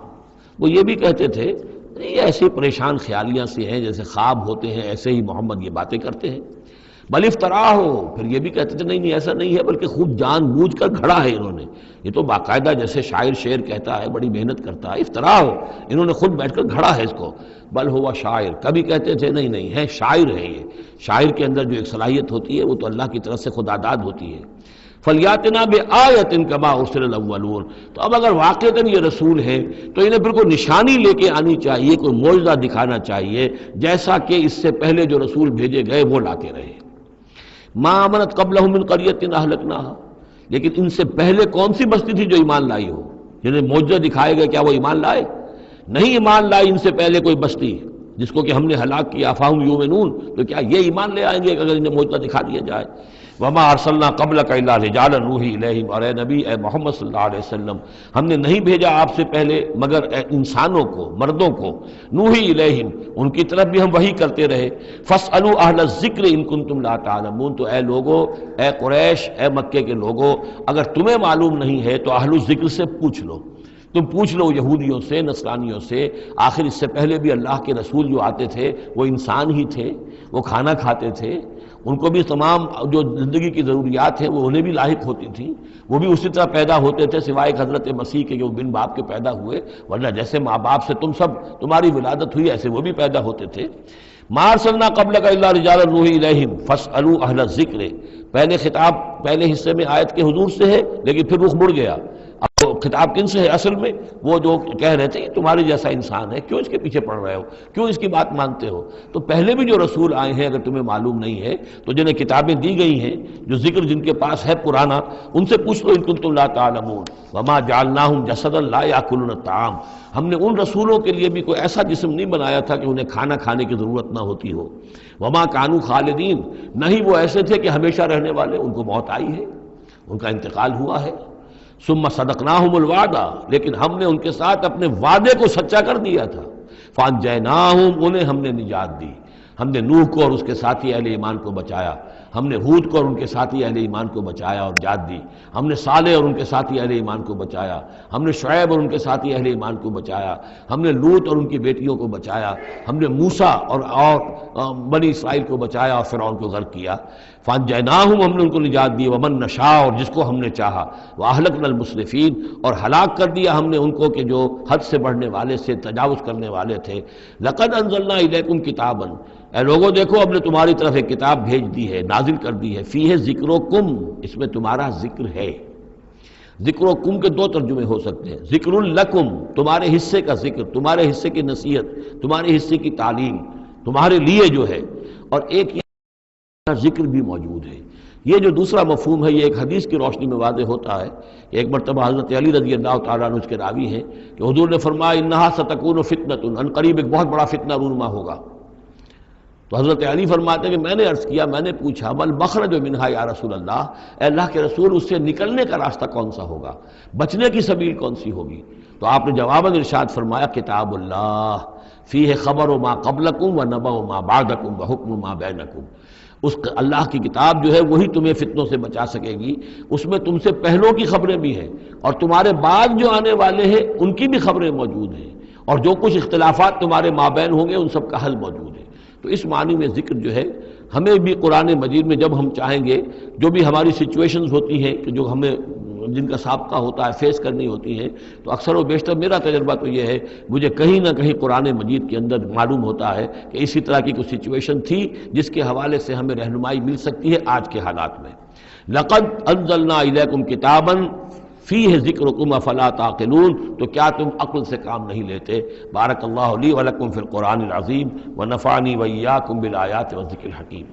وہ یہ بھی کہتے تھے یہ ایسی پریشان خیالیاں سے ہیں جیسے خواب ہوتے ہیں، ایسے ہی محمد یہ باتیں کرتے ہیں۔ بل افطرا ہو، پھر یہ بھی کہتے تھے نہیں ایسا نہیں ہے، بلکہ خوب جان بوجھ کر گھڑا ہے انہوں نے، یہ تو باقاعدہ جیسے شاعر شعر کہتا ہے بڑی محنت کرتا ہے، افطرا ہو، انہوں نے خود بیٹھ کر گھڑا ہے اس کو۔ بل ہوا شاعر، کبھی کہتے تھے نہیں ہے شاعر ہے، یہ شاعر کے اندر جو ایک صلاحیت ہوتی ہے وہ تو اللہ کی طرف سے خدا داد ہوتی ہے۔ فلیاتنا بآیۃ کما ارسل الاولون، تو اب اگر واقعتاً یہ رسول ہے تو انہیں بالکل نشانی لے کے آنی چاہیے، کوئی معجزہ دکھانا چاہیے جیسا کہ اس سے پہلے جو رسول بھیجے گئے وہ لاتے رہے۔ ما آمنت قبلہم من قریۃ اہلکناھا، لیکن ان سے پہلے کون سی بستی تھی جو ایمان لائی ہو، جنہیں معجزہ دکھائے گئے، کیا وہ ایمان لائے؟ نہیں ایمان لائی ان سے پہلے کوئی بستی جس کو کہ ہم نے ہلاک کیا، فاہم یؤمنون، تو کیا یہ ایمان لے آئیں گے اگر انہیں معجزہ دکھا دیا جائے؟ وما ارسلنا قبلک الا رجالا نوحی الیہم، اور اے نبی اے محمد صلی اللہ علیہ وسلم، ہم نے نہیں بھیجا آپ سے پہلے مگر انسانوں کو، مردوں کو، نوحی الیہم، ان کی طرف بھی ہم وحی کرتے رہے۔ فاسألوا اہل الذکر ان کنتم لا تعلمون، تو اے لوگو، اے قریش، اے مکے کے لوگو، اگر تمہیں معلوم نہیں ہے تو اہل الذکر سے پوچھ لو، تم پوچھ لو یہودیوں سے، نصرانیوں سے، آخر اس سے پہلے بھی اللہ کے رسول جو آتے تھے وہ انسان ہی تھے، وہ کھانا کھاتے تھے، ان کو بھی تمام جو زندگی کی ضروریات ہیں وہ انہیں بھی لاحق ہوتی تھیں، وہ بھی اسی طرح پیدا ہوتے تھے سوائے حضرت مسیح کے جو بن باپ کے پیدا ہوئے، ورنہ جیسے ماں باپ سے تم سب تمہاری ولادت ہوئی ایسے وہ بھی پیدا ہوتے تھے۔ ما ارسلنا قبلک الا رجالا نوحی الیہم فاسألوا اہل الذکر، پہلے خطاب پہلے حصے میں آیت کے حضور سے ہے لیکن پھر رخ مڑ گیا، اب خطاب کن سے ہے؟ اصل میں وہ جو کہہ رہے تھے کہ تمہارے جیسا انسان ہے، کیوں اس کے پیچھے پڑ رہے ہو، کیوں اس کی بات مانتے ہو؟ تو پہلے بھی جو رسول آئے ہیں اگر تمہیں معلوم نہیں ہے تو جنہیں کتابیں دی گئی ہیں، جو ذکر جن کے پاس ہے پرانا، ان سے پوچھ لو ان کنتم لا تعلمون۔ وما جعلناہم جسدا لا یاکلون الطعام، ہم نے ان رسولوں کے لیے بھی کوئی ایسا جسم نہیں بنایا تھا کہ انہیں کھانا کھانے کی ضرورت نہ ہوتی ہو۔ وما کانوا خالدین، نہیں وہ ایسے تھے کہ ہمیشہ رہنے والے، ان کو موت آئی ہے، ان کا انتقال ہوا ہے۔ ثم صدقناہم الوعدہ، لیکن ہم نے ان کے ساتھ اپنے وعدے کو سچا کر دیا تھا۔ فانجیناہم، انہیں ہم نے نجات دی، ہم نے نوح کو اور اس کے ساتھی اہل ایمان کو بچایا، ہم نے ہود کو اور ان کے ساتھی اہل ایمان کو بچایا اور نجات دی، ہم نے صالح اور ان کے ساتھی اہل ایمان کو بچایا، ہم نے شعیب اور ان کے ساتھی اہل ایمان کو بچایا، ہم نے لوط اور ان کی بیٹیوں کو بچایا، ہم نے موسیٰ اور بنی اسرائیل کو بچایا اور فرعون کو غرق کیا۔ فانجیناہم، ہم نے ان کو نجات دی، ومن نشاء، اور جس کو ہم نے چاہا، واہلکنا المسرفین، اور ہلاک کر دیا ہم نے ان کو کہ جو حد سے بڑھنے والے سے تجاوز کرنے والے تھے۔ لقد انزلنا الیکم کتابا، اے لوگوں دیکھو ہم نے تمہاری طرف ایک کتاب بھیج دی ہے، نازل کر دی ہے، فیہ ذکرکم، اس میں تمہارا ذکر ہے۔ ذکر و کم کے دو ترجمے ہو سکتے ہیں، ذکر لکم، تمہارے حصے کا ذکر، تمہارے حصے کی نصیحت، تمہارے حصے کی تعلیم، تمہارے لیے جو ہے، اور ایک ذکر بھی موجود ہے۔ یہ جو دوسرا مفہوم ہے یہ ایک حدیث کی روشنی میں واضح ہوتا ہے کہ ایک مرتبہ حضرت علی رضی اللہ تعالیٰ عنہ اس کے راوی ہیں کہ حضور نے فرمایا انہا ستکون فتنۃ، ان قریب ایک بہت بڑا فتنہ رونما ہوگا۔ تو حضرت علی فرماتے ہیں کہ میں نے عرض کیا، میں نے پوچھا مل مخرج منہا یا رسول اللہ، اے اللہ کے رسول اس سے نکلنے کا راستہ کون سا ہوگا، بچنے کی سبیل کون سی ہوگی؟ تو آپ نے جواباً ارشاد فرمایا کتاب اللہ فیہ خبر ما قبلکم و نبأ ما بعدکم و حکم ما بینکم، اس اللہ کی کتاب جو ہے وہی تمہیں فتنوں سے بچا سکے گی، اس میں تم سے پہلوں کی خبریں بھی ہیں اور تمہارے بعد جو آنے والے ہیں ان کی بھی خبریں موجود ہیں، اور جو کچھ اختلافات تمہارے مابین ہوں گے ان سب کا حل موجود ہے۔ تو اس معنی میں ذکر جو ہے ہمیں بھی قرآن مجید میں جب ہم چاہیں گے، جو بھی ہماری سچویشنز ہوتی ہیں کہ جو ہمیں جن کا سابقہ ہوتا ہے فیس کرنی ہوتی ہیں، تو اکثر و بیشتر میرا تجربہ تو یہ ہے، مجھے کہیں نہ کہیں قرآن مجید کے اندر معلوم ہوتا ہے کہ اسی طرح کی کوئی سچویشن تھی جس کے حوالے سے ہمیں رہنمائی مل سکتی ہے آج کے حالات میں۔ لقد انزلنا الیکم کتابا فیہ ذکرکم افلا تعقلون، تو کیا تم عقل سے کام نہیں لیتے؟ بارک اللہ لی ولکم فی القرآن العظیم ونفعنی وإیاکم بالآیات والذکر الحکیم۔